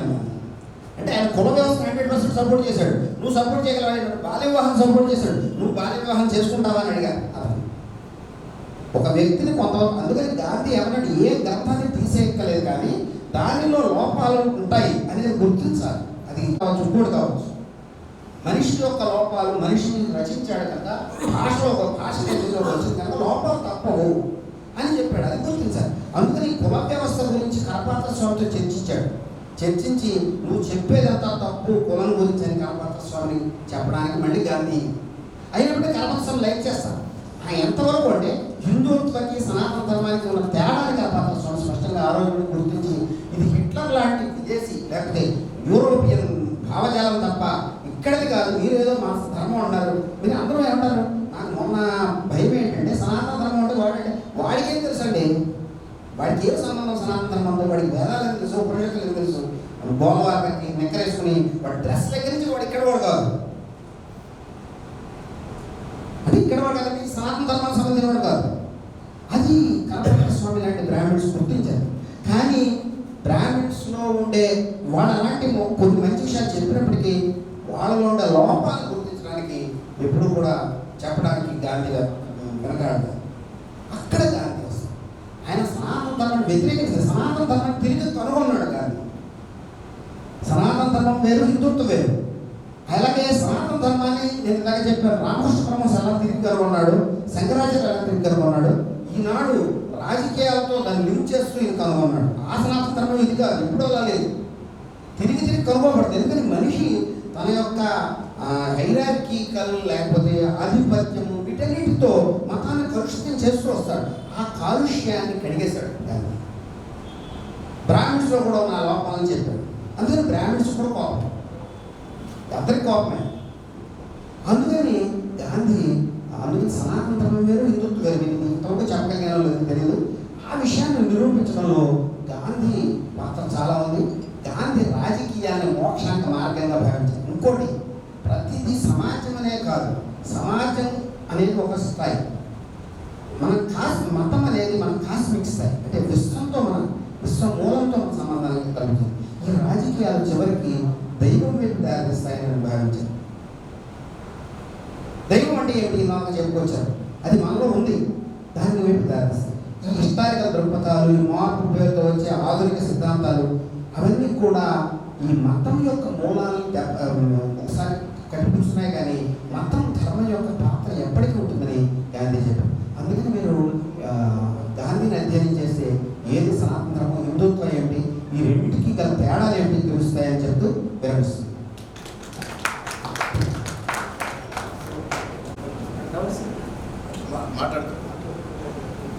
A: అంటే ఆయన కుల వ్యవస్థ 100% సపోర్ట్ చేశాడు. నువ్వు సపోర్ట్ చేయగలవా, బాల్య వివాహం సపోర్ట్ చేశాడు, నువ్వు బాల్య వివాహం చేసుకుంటావా అని అడిగా అతను ఒక వ్యక్తిని కొంతవరకు. అందుకని గాంధీ ఏమన్నాడు, ఏ గ్రంథాన్ని తీసేయక్కలేదు కానీ దానిలో లోపాలు ఉంటాయి అనేది గుర్తించాలి. అది కావచ్చు, ఇంకోటి కావచ్చు, మనిషి యొక్క లోపాలు, మనిషిని రచించాడు కనుక భాష వచ్చింది కనుక లోపాలు తప్పవు అని చెప్పాడు, అది గుర్తించాలి. అందుకని కుల వ్యవస్థ గురించి కరపాత్ర స్వామితో చర్చించి నువ్వు చెప్పేదంతా తప్పు కులం గురించి అని కరపాత్ర స్వామిని చెప్పడానికి మళ్ళీ గాంధీ అయినప్పటికీ కరపాత్ర స్వామి లైక్ చేస్తాను. ఎంతవరకు అంటే హిందుత్వకి సనాతన ధర్మానికి ఉన్న తేడాని కరపాత్ర స్వామి స్పష్టంగా ఆరోగ్యం గుర్తించి ఇది హిట్లర్ లాంటి విదేశీ లేకపోతే యూరోపియన్ భావజాలం తప్ప ఇక్కడిది కాదు, మీరేదో మా ధర్మం అన్నారు, మీరు అందరూ ఏమంటారు. నాకు మొన్న భయం ఏంటంటే సనాతన ధర్మం అంటే వాడికి ఏం తెలుసు అండి, వాడికి ఏం సంబంధం సనాతన ధర్మంతో, వాడికి వేదాలు ఏం తెలుసు, ఉపనిషత్తులు ఏం తెలుసు, గోమవారికి నెక్కరేసుకుని వాడి డ్రెస్ దగ్గర నుంచి వాడు ఇక్కడ వాడు కాదు, అది ఇక్కడ వాడు కదండి, సనాతన ధర్మానికి సంబంధించిన వాడు కాదు. అది కరపాత్ర స్వామి లాంటి బ్రాహ్మణ్స్ గుర్తించారు. కానీ బ్రాహ్మణ్స్లో ఉండే వాళ్ళు అలాంటి కొన్ని మంచి విషయాలు చెప్పినప్పటికీ వాళ్ళలో ఉండే లోపాలను గుర్తించడానికి ఎప్పుడు కూడా చెప్పడానికి గాంధీ వెనకాడదు. అక్కడ గాంధీ వస్తుంది. ఆయన సనాతన ధర్మాన్ని వ్యతిరేకించారు, సనాతన ధర్మాన్ని తిరిగి కనుగొన్నాడు గాంధీ. సనాతన ధర్మం వేరు, హిందుత్వం వేరు. అలాగే సనాతన ధర్మాన్ని నేను ఇందాక చెప్పాను, రామకృష్ణ పరమహంస ఎలా తిరిగి కనుగొన్నాడు, శంకరాచార్య ఎలా తిరిగి కనుగొన్నాడు, ఈనాడు రాజకీయాలతో దాన్ని లింక్ చేస్తూ ఇది కనుగొన్నాడు. ఆ సనాతన ధర్మం ఇది కాదు, ఎప్పుడూ అలా లేదు, తిరిగి కనుగొనబడుతుంది. ఎందుకని మనిషి తన యొక్క హైరార్కీకల్ లేకపోతే ఆధిపత్యము వీటన్నిటితో మతాన్ని కలుషితం చేస్తూ వస్తాడు. ఆ కాలుష్యాన్ని కడిగేశాడు గాంధీ. బ్రాహ్మిన్స్లో కూడా ఉన్న లోపాలని చెప్పాడు. అందుకని బ్రాహ్మిన్స్ కూడా కోపం, అందరికి కోపమే. అందుకని గాంధీ సనాతన ధర్మం వేరు, హిందుత్వం వేరు, ఇంతవరకు చెప్పగలిగిన లేదు తెలియదు. ఆ విషయాన్ని నిరూపించడంలో గాంధీ పాత్ర చాలా ఉంది. గాంధీ రాజకీయాన్ని మోక్షానికి మార్గంగా భావించారు. ఇంకోటి, ప్రతిదీ సమాజం అనే కాదు, సమాజం అనేది ఒక స్థాయి, మన మతం అనేది మన కాస్మిక్ స్థాయి, అంటే విశ్వ మూలంతో మన సంబంధానికి కలుగుతుంది. ఈ రాజకీయాలు చివరికి దైవం వైపు దారిస్తాయని భావించారు. దైవం అంటే ఏమిటి నాకు చెప్పుకొచ్చారు, అది మనలో ఉంది, దాని వైపు దారిస్తాయి. ఈ హిస్టారికల్ దృక్పథాలు, ఈ మార్పు పేరుతో వచ్చే ఆధునిక సిద్ధాంతాలు అవన్నీ కూడా ఈ మతం యొక్క మూలాలను ఒకసారి కనిపిస్తున్నాయి. కానీ మతం ధర్మం యొక్క పాత్ర ఎప్పటికీ ఉంటుందని గాంధీ చెప్పారు. అందుకని మీరు గాంధీని అధ్యయనం చేస్తే ఏది సనాతన ధర్మం, హిందుత్వం ఏమిటి, ఈ రెండింటికి గల తేడాలు ఏమిటి తెలుస్తాయని చెప్తూ విరమిస్తుంది.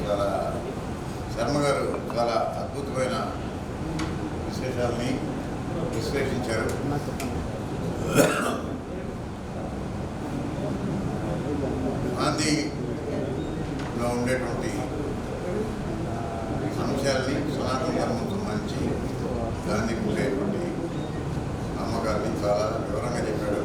B: చాలా శర్మ గారు చాలా అద్భుతమైన విశేషాలని విశ్లేషించారు. గాంధీలో ఉండేటువంటి అంశాలని సనాతన ధర్మం సంబంధించి గాంధీకి ఉండేటువంటి నమ్మకాన్ని చాలా వివరంగా చెప్పాడు.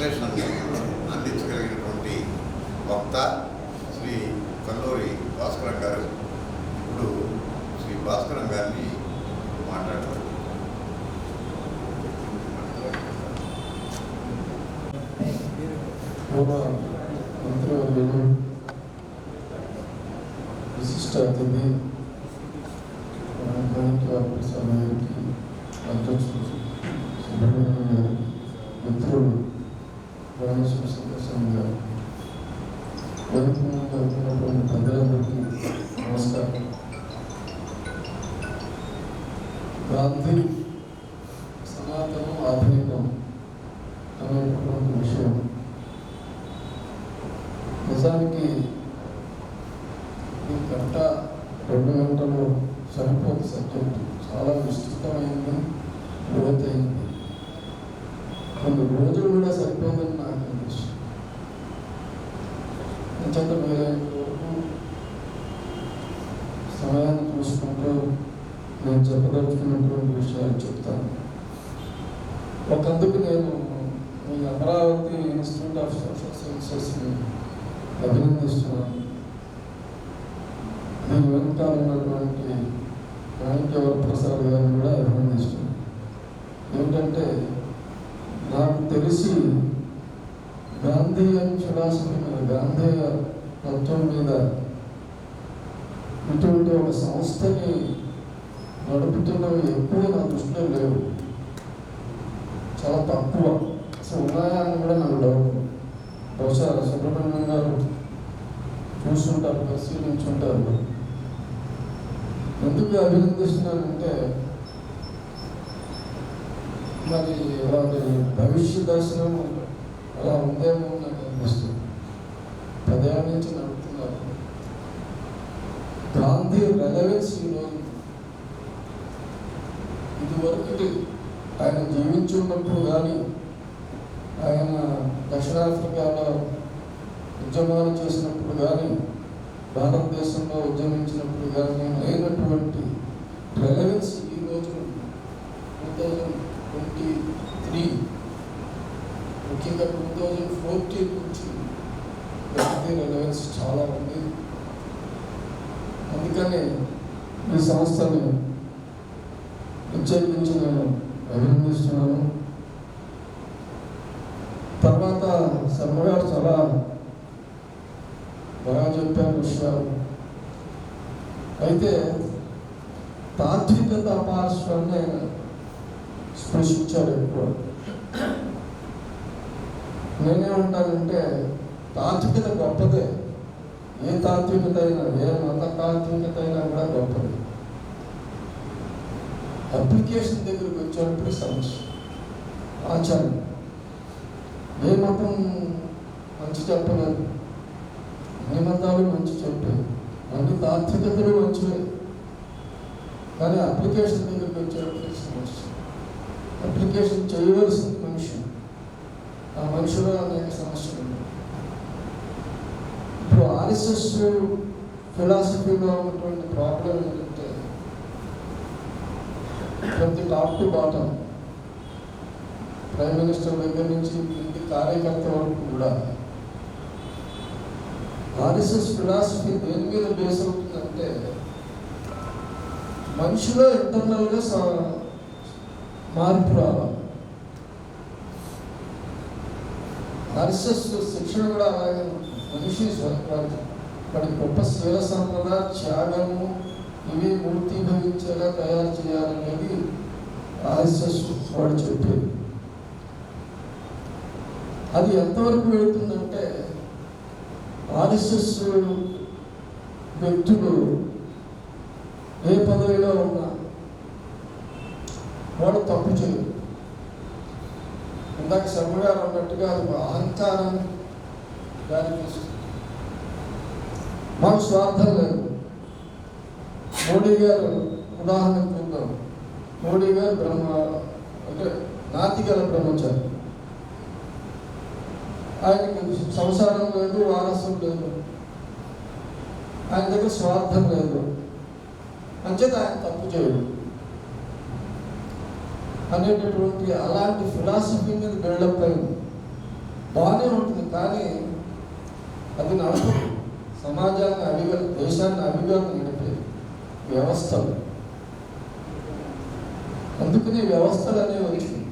B: విశ్లేషణను అందించగలిగినటువంటి వక్త శ్రీ కల్లూరి భాస్కరం గారు. ఇప్పుడు శ్రీ భాస్కరం గారిని మాట్లాడతారు.
C: మంత్రివర్యులు, విశిష్ట అతిథి బ్యాంక్ ఆఫీసర్ గారికి, అధ్యక్షుడు సుబ్రహ్మణ్యం గారికి, మిత్రులు రామేశ్వర సంతోషం గారు, వెనుకటువంటి ప్రజలందరికీ నమస్కారం. గాంధీ సనాతనం ఆధునికం అనేటటువంటి విషయం నిజానికి ఈ గంట 2 గంటలు సరిపోదు. సబ్జెక్టు చాలా విస్తృతమైంది, లోతైంది. కొన్ని రోజులు కూడా సరిపోదని నాకు అనిపిస్తుంది. నిజంగా వీలైనంత వరకు సమయాన్ని చూసుకుంటూ నేను చెప్పదలుచుకున్నటువంటి విషయాలు చెప్తాను. ఒకందుకు నేను ఈ అమరావతి ఇన్స్టిట్యూట్ ఆఫ్ సోషల్ సైన్సెస్ని అభినందిస్తున్నాను. దీని వెనుకాల ఉన్నటువంటి మాణిక్యవర ప్రసాద్ గారిని కూడా అభినందిస్తున్నాను. ఏంటంటే నాకు తెలిసి గాంధీయన్ ఫిలాసఫీ మీద, గాంధేయ తత్వం మీద ఇటువంటి ఒక సంస్థని నడుపుతున్నవి ఎక్కువ నా దృష్టిలో లేవు, చాలా తక్కువ. అసలు ఉన్నాయా అని కూడా నాకు డౌట్. బహుశా సుబ్రహ్మణ్యం గారు చూస్తుంటారు, పరిశీలించుంటారు. ఎందుకు అభినందిస్తున్నానంటే మరి వారి భవిష్య దర్శనం అలా ఉందేమో నాకు అనిపిస్తుంది. 10 ఏళ్ళ నుంచి నడుపుతున్నారు. గాంధీ రెలవెన్స్ ఈరోజు ఇదివరకు ఆయన జీవించున్నప్పుడు కానీ, ఆయన దక్షిణాఫ్రికాలో ఉద్యమాలు చేసినప్పుడు కానీ, భారతదేశంలో ఉద్యమించినప్పుడు కానీ అయినటువంటి రెలవెన్స్ ఈరోజు 2023 ముఖ్యంగా 2014 నుంచి గాంధీ రెలవెన్స్ చాలా ఉంది. అందుకని ఈ సంస్థని ప్రత్యేకించి నేను అభినందిస్తున్నాను. తర్వాత శర్మ గారు చాలా బాగా చెప్పారు విషయాలు. అయితే తాత్వికత పార్శ్వాన్ని ఆయన స్పృశించారు ఎక్కువ. నేనేమంటానంటే తాత్వికత గొప్పదే. ఏ తాత్వికత అయినా, ఏ మత తాత్వికత అయినా కూడా గొప్పది. అప్లికేషన్ దగ్గరికి వచ్చేటప్పుడు సమస్య. ఆచారం ఏ మతం మంచి చెప్పలేదు, అన్ని మతాలు మంచి చెప్పాయి, అన్ని తాత్వికతలు మంచివే. కానీ అప్లికేషన్ దగ్గరికి వచ్చేటప్పుడు సమస్య. అప్లికేషన్ చేయవలసింది మనిషి, ఆ మనిషిలో అనేక సమస్యలు ఉన్నాయి. ఇప్పుడు ఆర్ఎస్ఎస్ ఫిలాసఫీలో ఉన్నటువంటి ప్రాబ్లం ఏంటంటే ప్రతి top to bottom, prime minister దగ్గర నుంచి ఇంటి కార్యకర్త వరకు కూడా ఆర్ఎస్ఎస్ ఫిలాసఫీ దేని మీద బేస్ అవుతుందంటే మనిషిలో ఇంటర్నల్గా మార్పు రావాలి. ఆర్ఎస్ఎస్ శిక్షణ కూడా అలాగే మనిషి వాడి గొప్ప శీల సంపద, త్యాగము ఇవి మూర్తిభవించేలా తయారు చేయాలనేది ఆర్ఎస్ఎస్ వాడు చెప్పేది. అది ఎంతవరకు వెళుతుందంటే ఆర్ఎస్ఎస్ వ్యక్తులు ఏ పదవిలో ఉన్నా వాడు తప్పు చేయరు. ఇందాక శర్మ గారు అన్నట్టుగా అది అహంకారాన్ని దారి తీస్తుంది. మాకు స్వార్థం లేదు. మోడీ గారు ఉదాహరణ చూద్దాం. మోడీ గారు అంటే నాతి గల బ్రహ్మచారి. ఆయనకి సంసారం లేదు, వారసం లేదు, ఆయన దగ్గర స్వార్థం లేదు, అంచేత ఆయన తప్పు చేయడు అనేటటువంటి అలాంటి ఫిలాసఫీ మీద బిల్డప్ అయింది. బాగానే ఉంటుంది, కానీ అది నడపదు. సమాజాన్ని దేశాన్ని అభివృద్ధి నడిపే వ్యవస్థలు. అందుకని వ్యవస్థలు అనేవి వచ్చింది.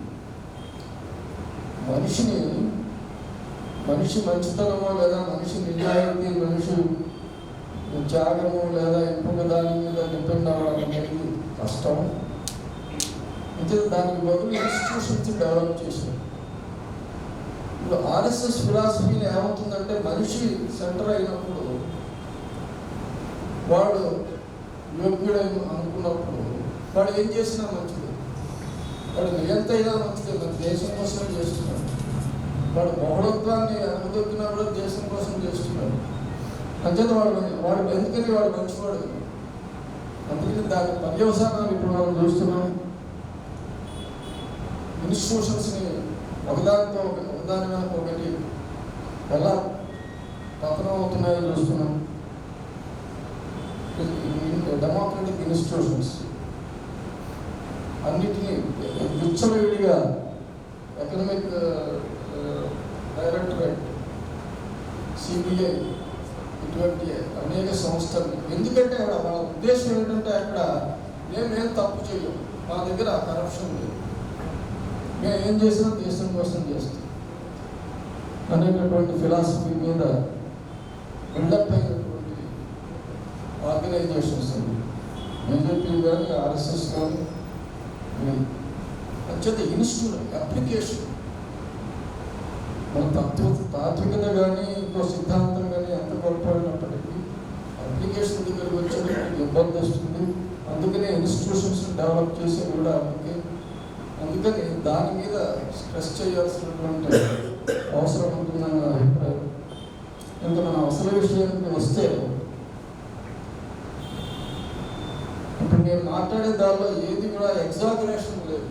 C: మనిషి మంచితనమో లేదా మనిషి నిజాయితీ, మనిషి త్యాగము లేదా ఇంకొక దాని మీద డిపెండ్ అవ్వడం అనేది కష్టం. అంటే దానికి బదులు ఇన్స్టిట్యూషన్స్ డెవలప్ చేశారు. ఇప్పుడు ఆర్ఎస్ఎస్ ఫిలాసఫీని ఏమవుతుందంటే, మనిషి సెంటర్ అయినప్పుడు వాడు యోగ్యుడై అనుకున్నప్పుడు వాడు ఏం చేసినా మంచిది, వాడు నియంత అయినా మంచిది, మన దేశం కోసం చేస్తున్నాడు. వాడు బహుళత్వాన్ని అనుదొక్కినా కూడా దేశం కోసం చేస్తున్నాడు. అంచేత వాడు ఎందుకని వాడు మంచివాడు. అందుకని దాని పర్యవసానాలు ఇప్పుడు మనం చూస్తున్నాం. ఇన్స్టిట్యూషన్స్ని ఒకదాని వెనక ఒకటి ఎలా పతనం అవుతున్నాయో చూస్తున్నాం. డెమోక్రటిక్ ఇన్స్టిట్యూషన్స్ అన్నిటినీ విచ్చలవిడిగా ఎకనామిక్ డైరెక్టరేట్, సిబిఐ, ఇటువంటి అనేక సంస్థలు. ఎందుకంటే వాళ్ళ ఉద్దేశం ఏంటంటే, అక్కడ మేమేం తప్పు చేయం, మా దగ్గర కరప్షన్ లేదు, మేము ఏం చేసినా దేశం కోసం చేస్తాం అనేటటువంటి ఫిలాసఫీ మీద బిల్డప్ అయినటువంటి ఆర్గనైజేషన్స్ అవి, బీజేపీ కానీ ఆర్ఎస్ఎస్ కానీ. అంచేత ఇన్స్టిట్యూట్ అప్లికేషన్ మన తాత్వికత కానీ ఇంకో సిద్ధాంతం కానీ ఎంత గొప్పైనప్పటికీ అప్లికేషన్ దగ్గరికి వచ్చేటప్పుడు ఇబ్బంది వస్తుంది. అందుకనే ఇన్స్టిట్యూషన్స్ డెవలప్ చేసి కూడా అందుకని దాని మీద స్ట్రెస్ చేయాల్సినటువంటి అవసరం ఉంటుందని నా అభిప్రాయం. ఇంకా మన అవసర విషయానికి వస్తే, ఇప్పుడు నేను మాట్లాడే దానిలో ఏది కూడా ఎగ్జాగరేషన్ లేదు.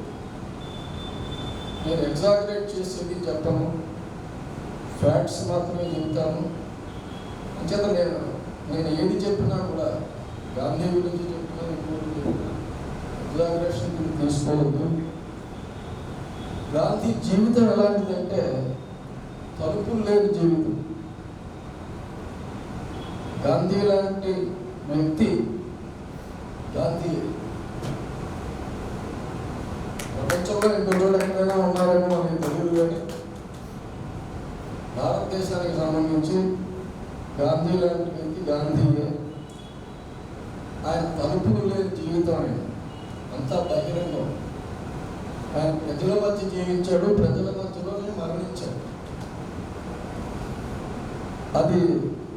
C: నేను ఎగ్జాగరేట్ చేసేది చెప్పను, ఫ్యాక్ట్స్ మాత్రమే చెబుతాను. అంచేత నేను ఏది చెప్పినా కూడా గాంధీ గురించి చెప్పినా, ఇంకోటి చెప్పినా ఎగ్జాగరేషన్ గురించి తీసుకోవద్దు. గాంధీ జీవితం ఎలాంటిదంటే తలుపులు లేని జీవితం. గాంధీ లాంటి వ్యక్తి గాంధీ ప్రపంచంలో ఇంకొక ఎక్కడైనా ఉన్నారేమో అని తెలియదు, కానీ భారతదేశానికి సంబంధించి గాంధీ లాంటి వ్యక్తి గాంధీయే. ఆయన తలుపులు లేని జీవితం, ఆయన అంతా బహిరంగం. ఆయన ప్రజల మధ్య జీవించాడు, ప్రజల మధ్యలోనే మరణించాడు. అది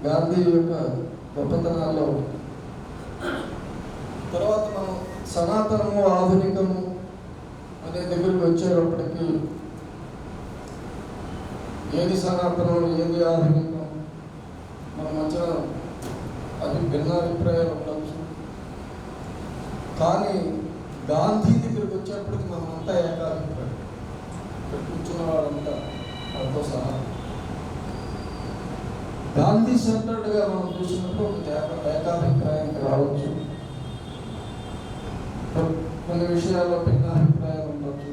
C: గాంధీ యొక్క గొప్పతనాల్లో. తర్వాత మనం సనాతనము ఆధునికము అనే దగ్గరికి వచ్చేటప్పటికి ఏది సనాతనం ఏది ఆధునికం మన మధ్య అది భిన్నాభిప్రాయాలు ఉండవచ్చు. కానీ గాంధీ దగ్గరికి వచ్చేప్పటికి మనమంతా ఏకాభిప్రాయం, కూర్చున్న వాళ్ళంతా మనతో సహా. గాంధీ సెంటర్డ్గా మనం చూసినప్పుడు ఒక ఏకాభిప్రాయానికి రావచ్చు. కొన్ని విషయాల్లో భిన్నాభిప్రాయాలు ఉండవచ్చు.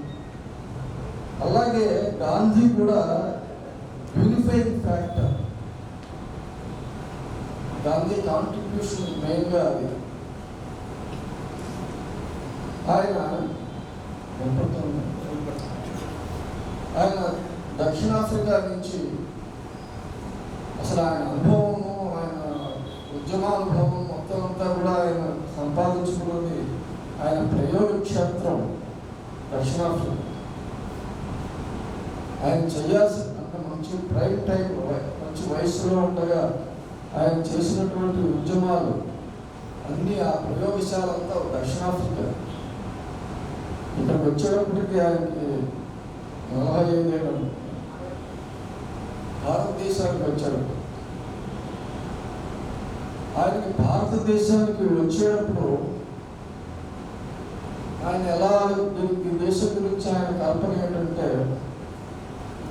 C: అలాగే గాంధీ కూడా యూనిఫైయింగ్ ఫ్యాక్టర్. గాంధీ కాంట్రిబ్యూషన్ మెయిన్గా అది. ఆయన దక్షిణాఫ్రికా నుంచి అసలు ఆయన అనుభవము, ఆయన ఉద్యమానుభవం మొత్తం అంతా కూడా ఆయన సంపాదించుకున్నది ఆయన ప్రయోగ క్షేత్రం దక్షిణాఫ్రికా. ఆయన చేయాల్సిన అంటే మంచి ప్రైమ్ టైం, మంచి వయసులో ఉండగా ఆయన చేసినటువంటి ఉద్యమాలు అన్నీ ఆ ప్రయోగశాల అంతా దక్షిణాఫ్రికా. ఇక్కడికి వచ్చేటప్పటికి ఆయనకి 45 ఏళ్ళు. భారతదేశానికి వచ్చాడు. ఆయనకి భారతదేశానికి వచ్చేటప్పుడు ఆయన ఎలా ఈ దేశం గురించి ఆయన కల్పన ఏంటంటే,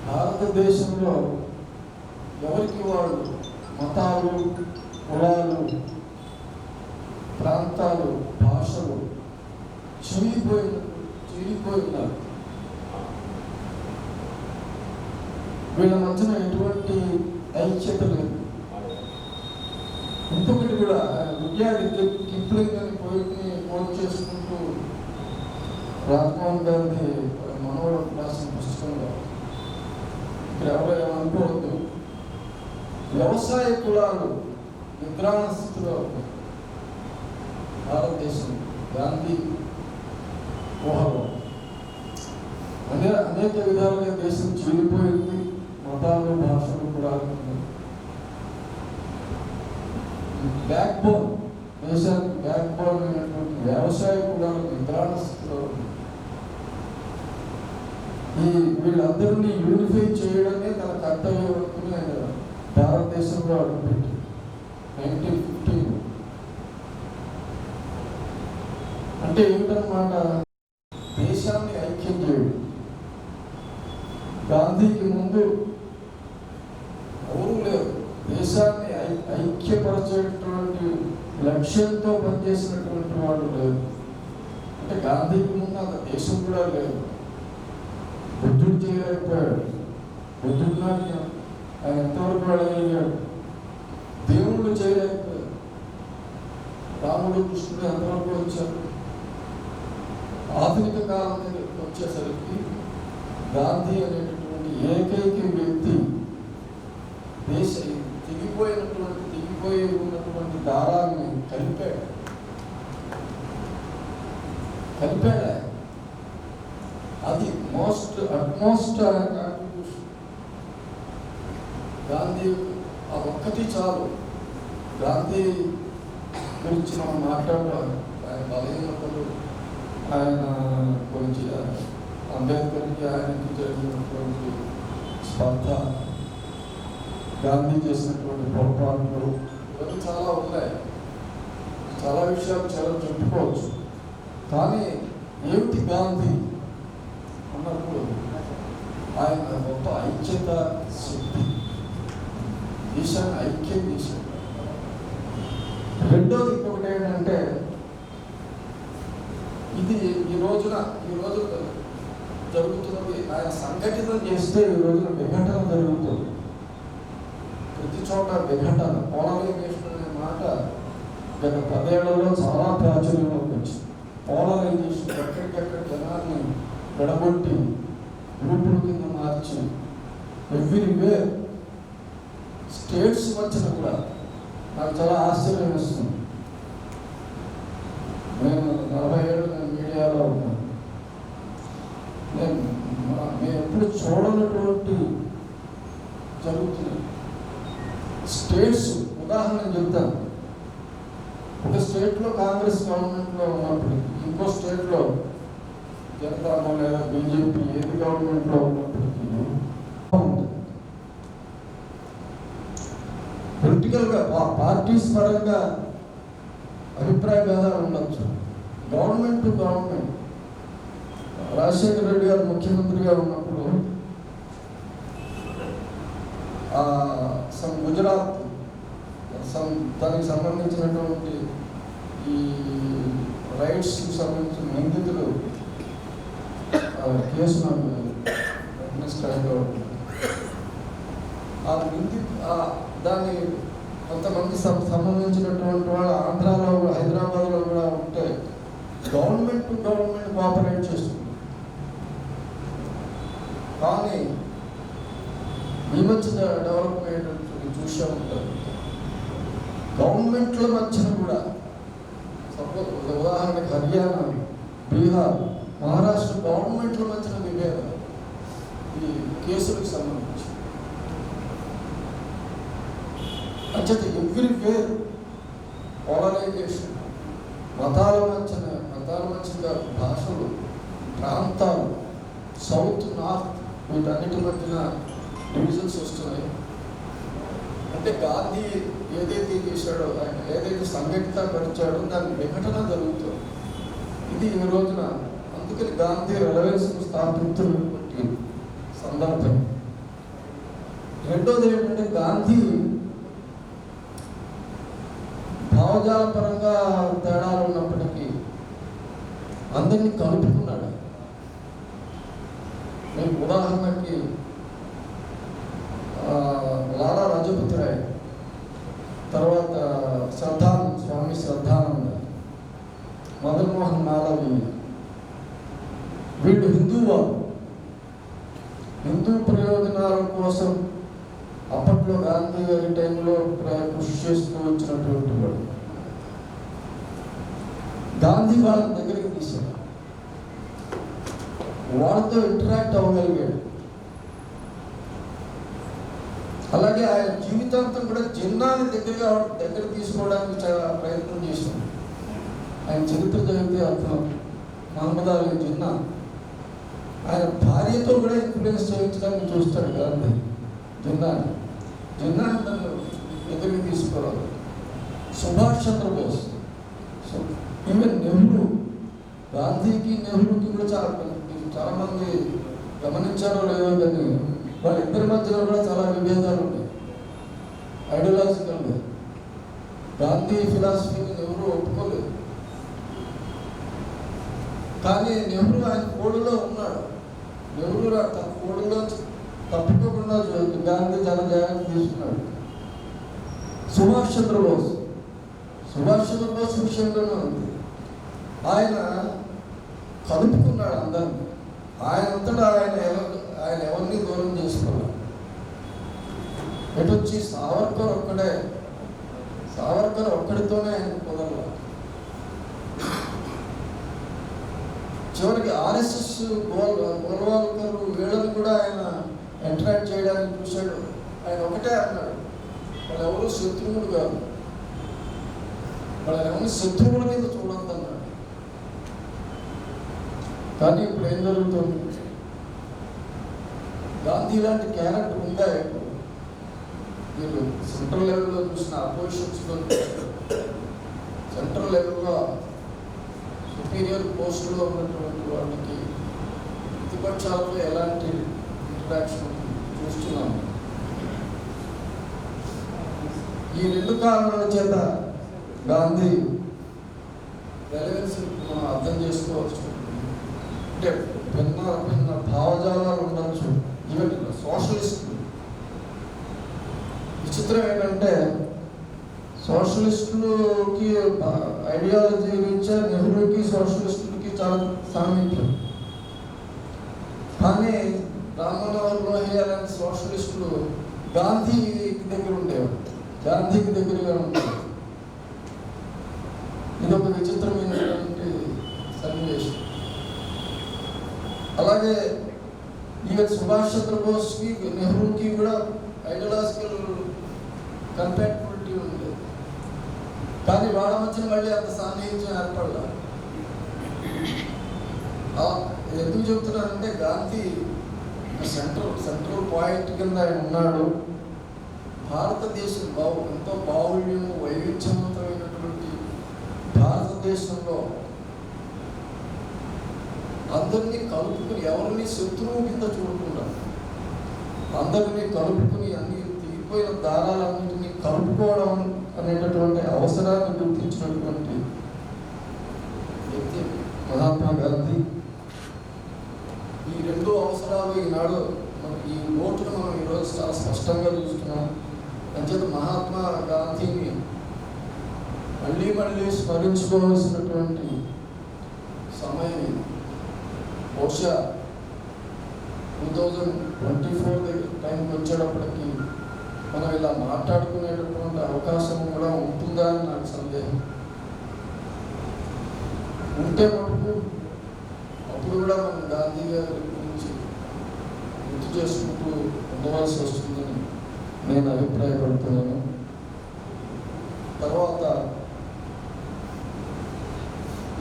C: భారతదేశంలో ఎవరికి వాళ్ళు మతాలు, కులాలు, ప్రాంతాలు, భాషలు చీలిపోయినారు. వీళ్ళ మధ్యన ఎటువంటి ఐక్యత లేదు. ఇంకొకటి కూడా రుడ్యార్డ్ కిప్లింగ్ అని పోయిట్ని కోట్ చేసుకుంటూ రాజ్మోహన్ గాంధీ మనోడు రాసిన పుస్తకంలో ఇక్కడ ఎవరో ఏమనుకోవద్దు, వ్యవసాయ కులాలు నిద్రాణ స్థితిలో భారతదేశం గాంధీ ఊహలో అనేక విధాలుగా దేశం చీలిపోయింది. మతాలు భాషలు కూడా బ్యాక్ బోన్, దేశానికి బ్యాక్ బోన్ అయినటువంటి వ్యవసాయ కులాలు నిద్రాణ స్థితిలో వీళ్ళందరినీ యూనిఫై చేయడమే తన కర్తవ్యం అనుకుని ఆయన భారతదేశంలో అడుగుపెట్టి 1915 అంటే ఏమిటన్నమాట, దేశాన్ని ఐక్యం చేయడం. గాంధీకి ముందు ఎవరూ లేరు. దేశాన్ని ఐక్యపరచేటువంటి లక్ష్యంతో పనిచేసినటువంటి వాళ్ళు లేరు. అంటే గాంధీకి ముందు అంత దేశం కూడా లేదు. బుద్ధుడు చేయలేకపోయాడు. బుద్ధుడు ఆయన ఎంతవరకు వెళ్ళగలిగాడు. దేవుళ్ళు చేయలేకపోయాడు. రాముడు కృష్ణుడు ఎంతవరకు వచ్చారు. ఆధునిక కాలం దగ్గరికి వచ్చేసరికి గాంధీ అనేటటువంటి ఏకైక వ్యక్తి తెగిపోయి ఉన్నటువంటి దారాన్ని కలిపాడు. అది అట్మోస్ట్ కాంట్రిబ్యూషన్. గాంధీ ఆ ఒక్కటి చాలు. గాంధీ గురించి మనం మాట్లాడాలి. ఆయన బలహీనతలు, ఆయన గురించి, అంబేద్కర్కి ఆయనకి జరిగినటువంటి స్పర్ధ, గాంధీ చేసినటువంటి పొరపాట్లు, ఇవన్నీ చాలా ఉన్నాయి. చాలా విషయాలు చాలా చెప్పుకోవచ్చు. కానీ ఏమిటి గాంధీ అన్నప్పుడు ఆయన గొప్ప ఐక్యత శక్తి, దేశాన్ని ఐక్యం చేశాడు. రెండోది ఇంకొకటి ఏంటంటే, ఇది ఈ రోజున జరుగుతున్నది ఆయన సంఘటితం చేస్తే ఈ రోజున విఘటన జరుగుతుంది. ప్రతి చోట విఘటన, పోలరైజేషన్ అనే మాట గత 10 ఏళ్లలో చాలా ప్రాచుర్యంలోకి వచ్చింది. పోలరైజేషన్ ఎక్కడికెక్కడ జనాన్ని విడగొట్టి గ్రూపుల కింద మార్చి ఎవ్రీవేర్ స్టేట్స్ మధ్యన కూడా నాకు చాలా ఆశ్చర్యం వేస్తుంది. నేను 40 ఏళ్ళు మీడియాలో ఉన్నాను. నేను ఎప్పుడు చూడనటువంటి జరుగుతుంది. స్టేట్స్ ఉదాహరణ చెప్తాను. ఒక స్టేట్లో కాంగ్రెస్ గవర్నమెంట్లో ఉన్నప్పుడు, ఇంకో స్టేట్లో జనతాలో లేదా బీజేపీ ఏది గవర్నమెంట్లో ఉన్నప్పటికీ పొలిటికల్గా పార్టీస్ పరంగా అభిప్రాయ భేదాలు ఉండొచ్చు. Government to government, Rajasekhara Reddy గారు ముఖ్యమంత్రిగా ఉన్నప్పుడు గుజరాత్ దానికి సంబంధించినటువంటి ఈ రైట్స్కి సంబంధించిన నిందితులు కేసు నాకు దాన్ని కొంతమంది సంబంధించినటువంటి వాళ్ళు ఆంధ్రాలో, హైదరాబాద్లో కూడా ఉంటే గవర్నమెంట్ టు గవర్నమెంట్ కోఆపరేట్ చేస్తుంది. కానీ ఈ మధ్య డెవలప్మెంట్ చూసే ఉంటారు. గవర్నమెంట్ల మధ్యన కూడా సపోజ్ ఉదాహరణకి హర్యానా, బీహార్, మహారాష్ట్ర గవర్నమెంట్ల మధ్యన విభేదం ఈ కేసులకు సంబంధించి. అంచేత ఎవ్రీవేర్ పోలరైజేషన్, మతాల మధ్య భాషలు, ప్రాంతాలు, సౌత్ నార్త్, వీటన్నిటి మధ్యన డివిజన్స్ వస్తున్నాయి. అంటే గాంధీ ఏదైతే చేశాడో, ఆయన ఏదైతే సంఘటిత పరిచాడో దాని విఘటన జరుగుతుంది. ఇది ఈ రోజున అందుకని గాంధీ రెలవెన్స్ స్థాపించినటువంటి సందర్భం. రెండోది ఏంటంటే, గాంధీ భావజాల పరంగా తేడాలు ఉన్నప్పటికీ అందరినీ కలుపుకున్నాడు. మీకు ఉదాహరణకి అలాగే వీళ్ళు హిందూ ప్రయోజనాల కోసం అప్పట్లో గాంధీ గారి టైంలో కృషి చేస్తూ వచ్చినటువంటి వాడు. గాంధీ వాళ్ళ దగ్గరికి తీశాడు, వాళ్ళతో ఇంటరాక్ట్ అవ్వగలిగాడు. అలాగే ఆయన జీవితాంతం కూడా జిన్నాని దగ్గర తీసుకోవడానికి చాలా ప్రయత్నం చేశాడు. ఆయన చరిత్ర చదివితే అర్థం, మహమ్మద్ అలీ జిన్నా ఆయన భార్యతో కూడా ఇన్ఫ్లుయెన్స్ చేయించడానికి చూస్తాడు గాంధీ. జిన్నాని తను దగ్గరికి తీసుకోవాలి. సుభాష్ చంద్రబోస్, ఈవెన్ నెహ్రూ, గాంధీకి నెహ్రూకి కూడా చాలా మంది గమనించారో లేదో కానీ వాళ్ళిద్దరి మధ్యలో కూడా చాలా విభేదాలు ఉన్నాయి ఐడియాలజికల్గా. గాంధీ ఫిలాసఫీని నెహ్రూ ఒప్పుకోలేదు, కానీ నెహ్రూ ఆయన కోడులో ఉన్నాడు. నెహ్రూ తన కోడులో తప్పుకోకుండా గాంధీ చాలా జాగ్రత్త తీసుకున్నాడు. సుభాష్ చంద్రబోస్ విషయంలోనే ఉంది. ఆయన కలుపుకున్నాడు అందరినీ. ఆయనంతటా ఆయన ఎవరిని దూరం చేసుకోవాలి. ఎటొచ్చి సావర్కర్ ఒక్కడితోనే ఆయన కుదరలేదు. చివరికి ఆర్ఎస్ఎస్ గోల్వాల్కర్ వీళ్ళని కూడా ఆయన ఇంటరాక్ట్ చేయడానికి చూశాడు. ఆయన ఒకటే అన్నాడు, వాళ్ళు ఎవరు శత్రువులు కాదు, వాళ్ళని ఎవరిని శత్రువుల మీద చూడొద్దన్నాడు. కానీ ఇప్పుడు ఏం జరుగుతుంది? గాంధీ లాంటి క్యారెక్టర్ ఉందా? ఇప్పుడు మీరు సెంట్రల్ లెవెల్లో చూసిన అపోజిషన్స్లో, సెంట్రల్ లెవెల్లో సుపీరియర్ పోస్టులో ఉన్నటువంటి వాళ్ళకి ప్రతిపక్షాలతో ఎలాంటి ఇంటరాక్షన్ చూస్తున్నాము. ఈ రెండు కారణాల చేత గాంధీ రెలవెన్స్ మనం అర్థం చేసుకోవచ్చు. అంటే భిన్న భావజాలాలు ఉండొచ్చు. ఈవెన్ సోషలిస్టులు, విచిత్రం ఏంటంటే సోషలిస్టులకి ఐడియాలజీ రీత్యా నెహ్రూకి సోషలిస్టులకి చాలా సామీప్యం. కానీ రామ్మనోహర్ లోహియా లాంటి సోషలిస్టులు గాంధీకి దగ్గర ఉండేవారు, గాంధీకి దగ్గరగా ఉండేవారు. ఇదొక విచిత్రమైనటువంటి సన్నివేశం. అలాగే ఈవెన్ సుభాష్ చంద్రబోస్కి నెహ్రూకి కూడా ఐడియాలజికల్ కంపాటబిలిటీ ఉండేది. కానీ వాళ్ళ మధ్య మళ్ళీ అంత సాన్నిహిత్యం ఏర్పడాల. ఎందుకు చెప్తున్నానంటే గాంధీ సెంట్రల్ పాయింట్ కింద ఆయన ఉన్నాడు. భారతదేశం ఎంతో బాహుళ్యము వైవిధ్యవంతమైనటువంటి భారతదేశంలో అందరినీ కలుపుకుని, ఎవరిని శత్రువు కింద చూడకుండా అందరినీ కలుపుకుని అన్ని తెగిపోయిన దారాలన్నింటినీ కలుపుకోవడం అనేటటువంటి అవసరాన్ని గుర్తించినటువంటి వ్యక్తి మహాత్మా గాంధీ. ఈ రెండు అవసరాలు ఈనాడు ఈ ఓటును మనం ఈరోజు చాలా స్పష్టంగా చూస్తున్నాం. అంచేత మహాత్మా గాంధీని మళ్ళీ స్మరించుకోవాల్సినటువంటి సమయం ఇది. బహుశా 2024 దగ్గర టైంకి వచ్చేటప్పటికి మనం ఇలా మాట్లాడుకునేటటువంటి అవకాశం కూడా ఉంటుందా అని నాకు సందేహం. ఉంటే మటుకు అప్పుడు కూడా మనం గాంధీ గారి గురించి గుర్తు చేసుకుంటూ ఉండవలసి వస్తుందని నేను అభిప్రాయపడుతున్నాను. తర్వాత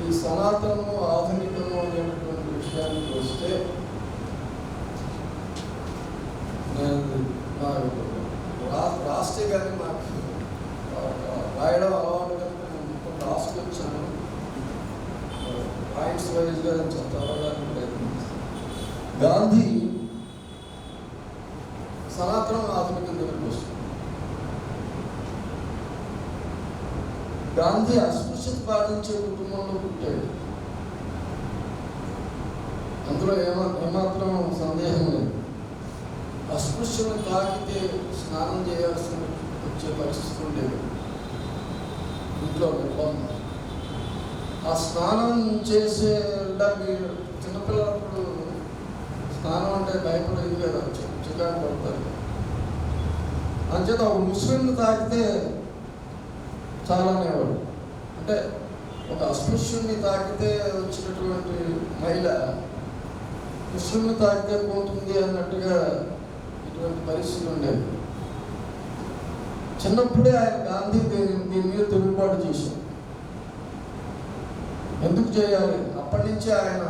C: ఈ సనాతనము ఆధునికము అనేటటువంటి విషయానికి వస్తే నేను రాస్తే కానీ నాకు రాయడం అలవాటు కనుక నేను రాసుకొచ్చాను. పాయింట్స్ వైజ్గా చదవడానికి ప్రయత్నిస్తాను. గాంధీ సనాతనం ఆధునికం దగ్గరికి వస్తుంది. గాంధీ అస్పృశ్యత పాటించే కుటుంబంలో పుట్టాడు. అందులో ఏమాత్రం సందేహం లేదు. అస్పృశ్యను తాకితే స్నానం చేయాల్సి వచ్చే పరిస్థితి ఉండేది. ఇంట్లో నిర్బంధం. ఆ స్నానం చేసేదానికి చిన్నపిల్లప్పుడు స్నానం అంటే భయపడేది కదా, చికాకు పడతారు. అంచేత ఒక ముస్లింను తాకితే చాలానేవాడు. అంటే ఒక అస్పృశ్యుని తాకితే వచ్చినటువంటి మహిళ ముస్లింను తాకితే పోతుంది అన్నట్టుగా ఇటువంటి పరిస్థితి ఉండేది. చిన్నప్పుడే ఆయన గాంధీ దీని మీద తిరుగుబాటు చేశారు. ఎందుకు చేయాలి? అప్పటి నుంచి ఆయన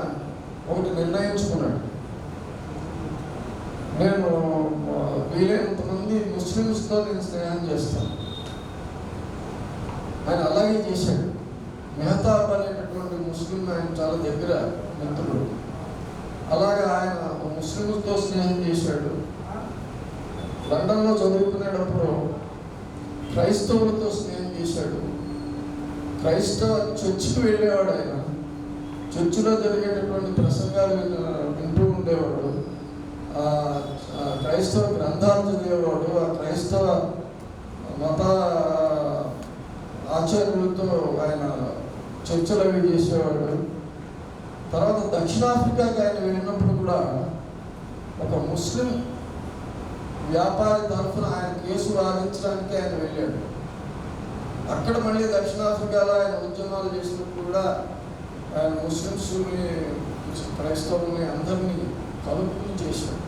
C: ఒకటి నిర్ణయించుకున్నాడు, నేను వీలైనంత మంది ముస్లిమ్స్తో నేను స్నేహం చేస్తాను. ఆయన అలాగే చేశాడు. మెహతాబ్ అనేటటువంటి ముస్లిం ఆయన చాలా దగ్గర మిత్రుడు. అలాగా ఆయన ముస్లింలతో స్నేహం చేశాడు. లండన్లో చదువుకునేటప్పుడు క్రైస్తవులతో స్నేహం చేశాడు. క్రైస్తవ చర్చికి వెళ్ళేవాడు. ఆయన చర్చిలో జరిగేటటువంటి ప్రసంగాలు వింటూ ఉండేవాడు. క్రైస్తవ గ్రంథాలు చదివేవాడు. ఆ క్రైస్తవ మత ఆచార్యులతో ఆయన చర్చలు అవి చేసేవాడు. తర్వాత దక్షిణాఫ్రికాకి ఆయన వెళ్ళినప్పుడు కూడా ఒక ముస్లిం వ్యాపారి తరఫున ఆయన కేసు వాదించడానికి ఆయన వెళ్ళాడు. అక్కడ మళ్ళీ దక్షిణాఫ్రికాలో ఆయన ఉద్యమాలు చేసినప్పుడు కూడా ఆయన ముస్లిమ్స్ని, క్రైస్తవుల్ని అందరినీ కలుపుకుని చేశాడు.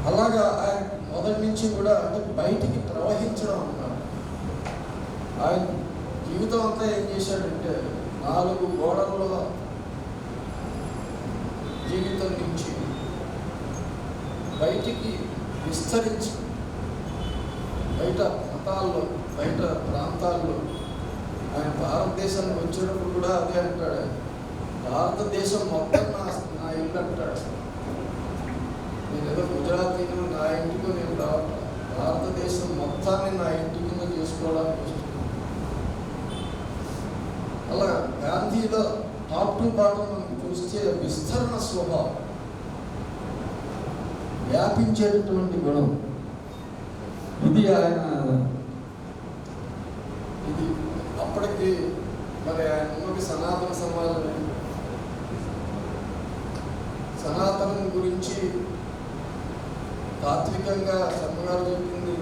C: అలాగా ఆయన మొదటి నుంచి కూడా అంటే బయటికి ప్రవహించడం అన్నమాట. ఆయన జీవితం అంతా ఏం చేశాడంటే 4 గోడల జీవితం నుంచి బయటికి విస్తరించి బయట మతాల్లో, బయట ప్రాంతాల్లో ఆయన భారతదేశానికి వచ్చేటప్పుడు కూడా అదే అంటాడు, భారతదేశం మొత్తం నా ఇల్లు అంటాడు. నేను ఏదో గుజరాతీను నా ఇంటికి నేను రావట్లేదు, భారతదేశం మొత్తాన్ని నా ఇంటి కింద చేసుకోవడానికి వస్తుంది. అలా గాంధీలో టాప్ టు బాటం మనం చూస్తే విస్తరణ స్వభావం, వ్యాపించేటటువంటి గుణం, ఇది ఆయన. ఇది అప్పటికి మరి ఆయన ఉన్నది సనాతన సమాజమే. సనాతనం గురించి తాత్వికంగా శర్మగారు చెప్పింది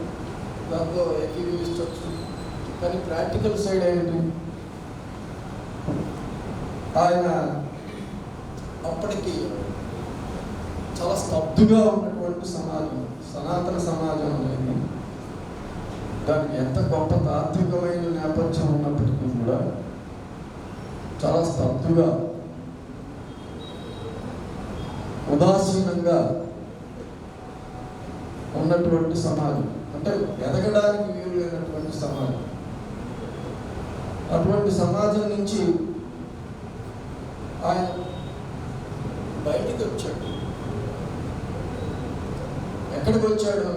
C: దాంతో ఏకీభవించవచ్చు, కానీ ప్రాక్టికల్ సైడ్ ఏంటి? ఆయన అప్పటికి చాలా స్తబ్దుగా ఉన్నటువంటి సమాజం, సనాతన సమాజం అనేది. దానికి ఎంత గొప్ప తాత్వికమైన నేపథ్యం ఉన్నప్పటికీ కూడా చాలా స్తబ్దుగా, ఉదాసీనంగా ఉన్నటువంటి సమాజం, అంటే ఎదగడానికి వీలు లేనటువంటి సమాజం. అటువంటి సమాజం నుంచి ఆయన బయటికి వచ్చాడు. ఎక్కడికి వచ్చాడు?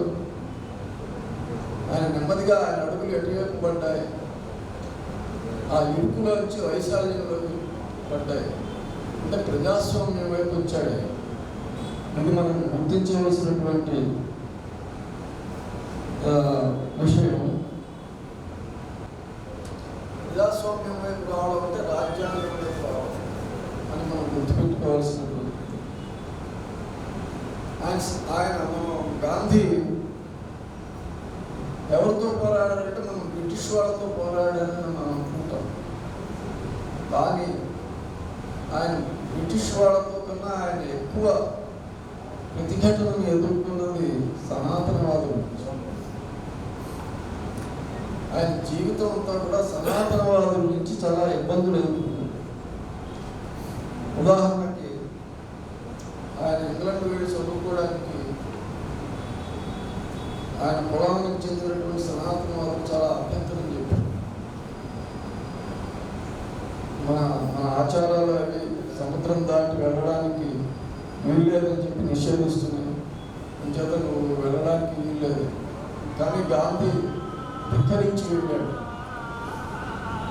C: ఆయన నెమ్మదిగా ఆయన అడుగులు ఎటువైపు పడ్డాయి, ఆ ఇరుకులో నుంచి వైశాల్యంలోకి పడ్డాయి. అంటే ప్రజాస్వామ్యం వైపు వచ్చాడు. ఇది మనం గుర్తించవలసినటువంటి విషయం. ప్రజాస్వామ్యం వైపు రావడం అంటే రాజ్యాంగం వైపు రావడం అని మనం గుర్తుపెట్టుకోవాల్సినటువంటి. ఆయన మనం గాంధీ ఎవరితో పోరాడారంటే మనం బ్రిటిష్ వాళ్ళతో పోరాడారని మనం అనుకుంటాం. కానీ ఆయన బ్రిటిష్ వాళ్ళతో కన్నా ఆయన ఎక్కువ ప్రతిఘటనను ఎదుర్కొన్నది సనాతనవాదులు. ఆయన జీవితం అంతా కూడా సనాతనవాదుల నుంచి చాలా ఇబ్బందులు ఎదుర్కొన్నారు. ఉదాహరణకి ఆయన ఇంగ్లాండ్ వెళ్ళి చదువుకోవడానికి ఆయన కులానికి చెందినటువంటి సనాతనవాదులు చాలా అభ్యంతరం చెప్పారు. మన ఆచారాలు అవి సముద్రం దాటి వెళ్ళడానికి వీల్లేదని చెప్పి నిషేధిస్తున్నాయి, అంచేత నువ్వు వెళ్ళడానికి వీల్లేదు. కానీ గాంధీ ధిక్కరించి వెళ్ళాడు.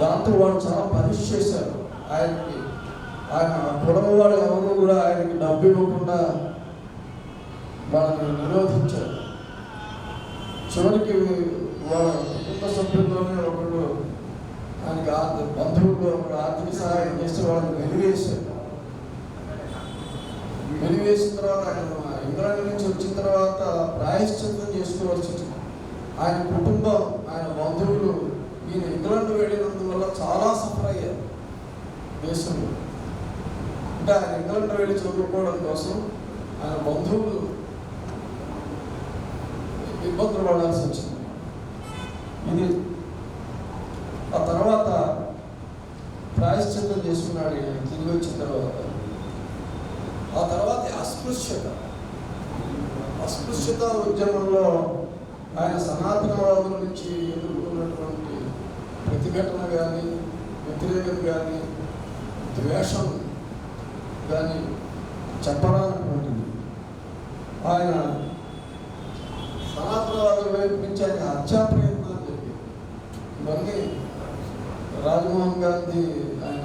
C: దాంతో వాళ్ళు చాలా పనిష్ చేశారు ఆయనకి. ఆయన కులం వాళ్ళు ఎవరు కూడా ఆయనకి డబ్బు ఇవ్వకుండా వాళ్ళని నిరోధించారు. చివరికి వాళ్ళ కుటుంబ సభ్యుల్లోనే ఒకళ్ళు ఆయనకి బంధువులు ఆర్థిక సహాయం చేస్తే వాళ్ళని వెలివేశారు. వెలివేసిన తర్వాత ఆయన ఇంగ్లాండ్ నుంచి వచ్చిన తర్వాత ప్రాయశ్చిత్తం చేసుకోవాల్సి వచ్చింది. ఆయన కుటుంబం, ఆయన బంధువులు ఈయన ఇంగ్లాండ్ వెళ్ళినందువల్ల చాలా సఫర్ అయ్యారు దేశంలో. అంటే ఆయన ఇంగ్లాండ్ వెళ్ళి చదువుకోవడం కోసం ఆయన బంధువులు ఇబ్బందులు పడాల్సి వచ్చింది. ఇది ఆ తర్వాత ప్రాయశ్చిత్తం చేసుకున్నాడు తిరిగి వచ్చిన తర్వాత. ఆ తర్వాత అస్పృశ్యత ఉద్యమంలో ఆయన సనాతనవాదుల నుంచి ఎదుర్కొన్నటువంటి ప్రతిఘటన కానీ, వ్యతిరేకత కానీ, ద్వేషం కానీ చెప్పరానటువంటిది. ఆయన సనాతనవాదుల వైపు నుంచి ఆయన హత్యా ప్రయత్నాలు జరిగాయి. ఇవన్నీ రాజమోహన్ గాంధీ, ఆయన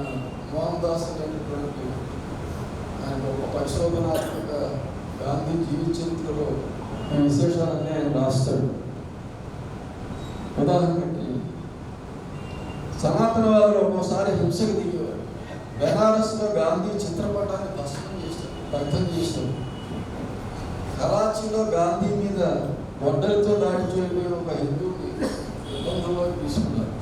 C: మోహన్ దాస్ అనేటటువంటి ఆయన ఒక పరిశోధనాత్మక గాంధీ జీవిత చరిత్రలో ఈ విశేషాలన్నీ ఆయన రాస్తాడు. ఉదాహరణకి సనాతనవాదులు ఒక్కోసారి హింసకు దిగేవారు. బెనారస్లో గాంధీ చిత్రపటాన్ని దగ్ధం చేశారు. కరాచీలో గాంధీ మీద గొడ్డలతో దాడి చేయబోయిన ఒక హిందువుని ఇబ్బందుల్లోకి తీసుకున్నారు.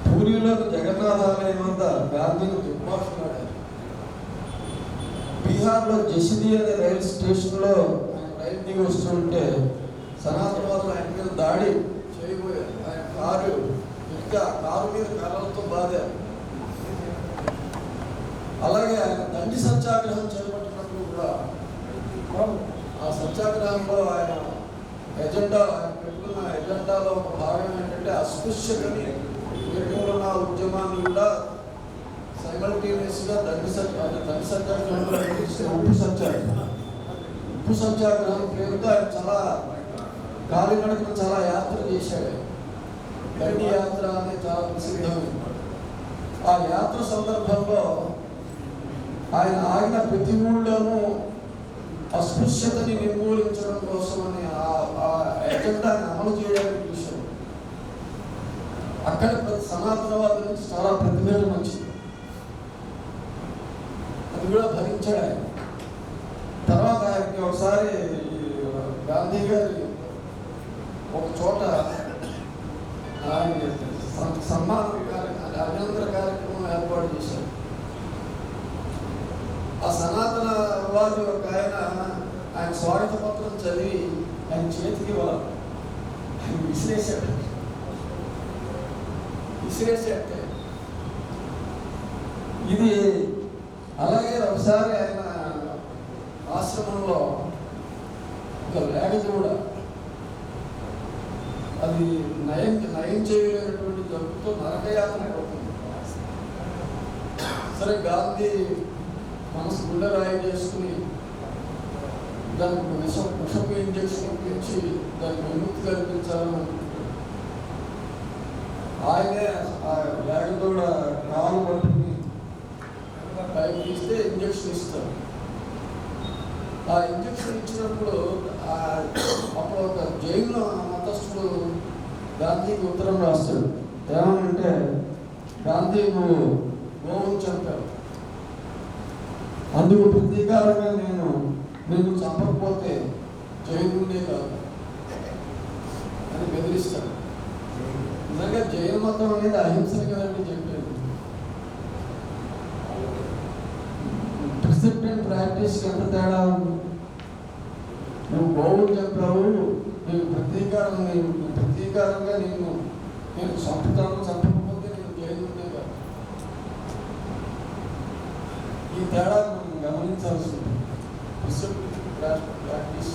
C: పూరిలో జగన్నాథ ఆలయం వద్ద గాంధీని దుర్భాషలాడారు. బీహార్లో జసిది అనే రైలు స్టేషన్లో ఆయన రైలు దిగి వస్తుంటే సనాతనవాదులు ఆయన మీద దాడి చేయబోయారు. ఆయన కారు మీద కర్రలతో బాధారు. అలాగే ఆయన దండి సత్యాగ్రహం చేపట్టినప్పుడు కూడా ఆ సత్యాగ్రహంలో ఆయన పెట్టుకున్న ఎజెండాలో ఒక భాగం ఏంటంటే అస్పృశ్యతని నిర్మూలన ఉద్యమాన్ని కూడా సైమల్టేనియస్గా దండి సత్యాగ్రహంలో ఉప్పు సత్యాగ్రహం పేరుతో ఆయన చాలా కాలినడకన చాలా యాత్ర చేశాడు. దండి యాత్ర అనేది చాలా ప్రసిద్ధమైంది. ఆ యాత్ర సందర్భంలో ఆయన ఆగిన ప్రతి ఊళ్ళోనూ అస్పృశ్యతని నిర్మూలించడం కోసమని ఆ ఎజెండాని అమలు చేయడానికి చూశాడు. అక్కడ సనాతనవాదుల నుంచి చాలా ప్రతిభటన వచ్చింది. అది కూడా భరించాడు ఆయన. తర్వాత ఆయనకి ఒకసారి గాంధీ గారి ఒక చోట ఆయన సన్మాన అభినందన కార్యక్రమం ఏర్పాటు చేశారు. ఆ సనాతనవాది ఒక ఆయన స్వాగత పత్రం చదివి ఆయన చేతికి ఆయన విసిరేశాడు. ఇది అలాగే ఒకసారి ఆయన ఆశ్రమంలో ఒక లేఖ కూడా అది నయం చేయలేనటువంటి జబ్బుతో నరకయాతన అవుతుంది. సరే గాంధీ మనసు గుండెరాయి చేసుకుని దానికి విషపు ఇంజక్షన్ ఇచ్చి దానికి విముక్తి కల్పించాలని అనుకుంటున్నాడు. ఆయనే ఆ లేఖతో కాలు పట్టుకుని పైకి తీస్తే ఇంజక్షన్ ఇస్తారు. ఆ ఇంజక్షన్ ఇచ్చినప్పుడు అప్పుడు ఒక జైల్లో మతస్థుడు గాంధీకి ఉత్తరం రాస్తాడు. ఏమనంటే, గాంధీ నువ్వు గోవును చంపావు, అందుకు ప్రతీకారంగా నేను చంపకపోతే జైలుండే కాదు అని బెదిరిస్తాడు. నిజంగా జైలు మతం అనేది అహింసని కదండి చెప్పేది. ప్రిసెప్ట్ అండ్ ప్రాక్టీస్కి ఎంత తేడా ఉంది. నువ్వు గోవును చెప్పావు, ప్రతీకారంగా నేను చంపకపోతే నేను జైలుండే కాదు. ఈ తేడా మనం గమనించాల్సి ఉంటుంది. ప్రాక్టీస్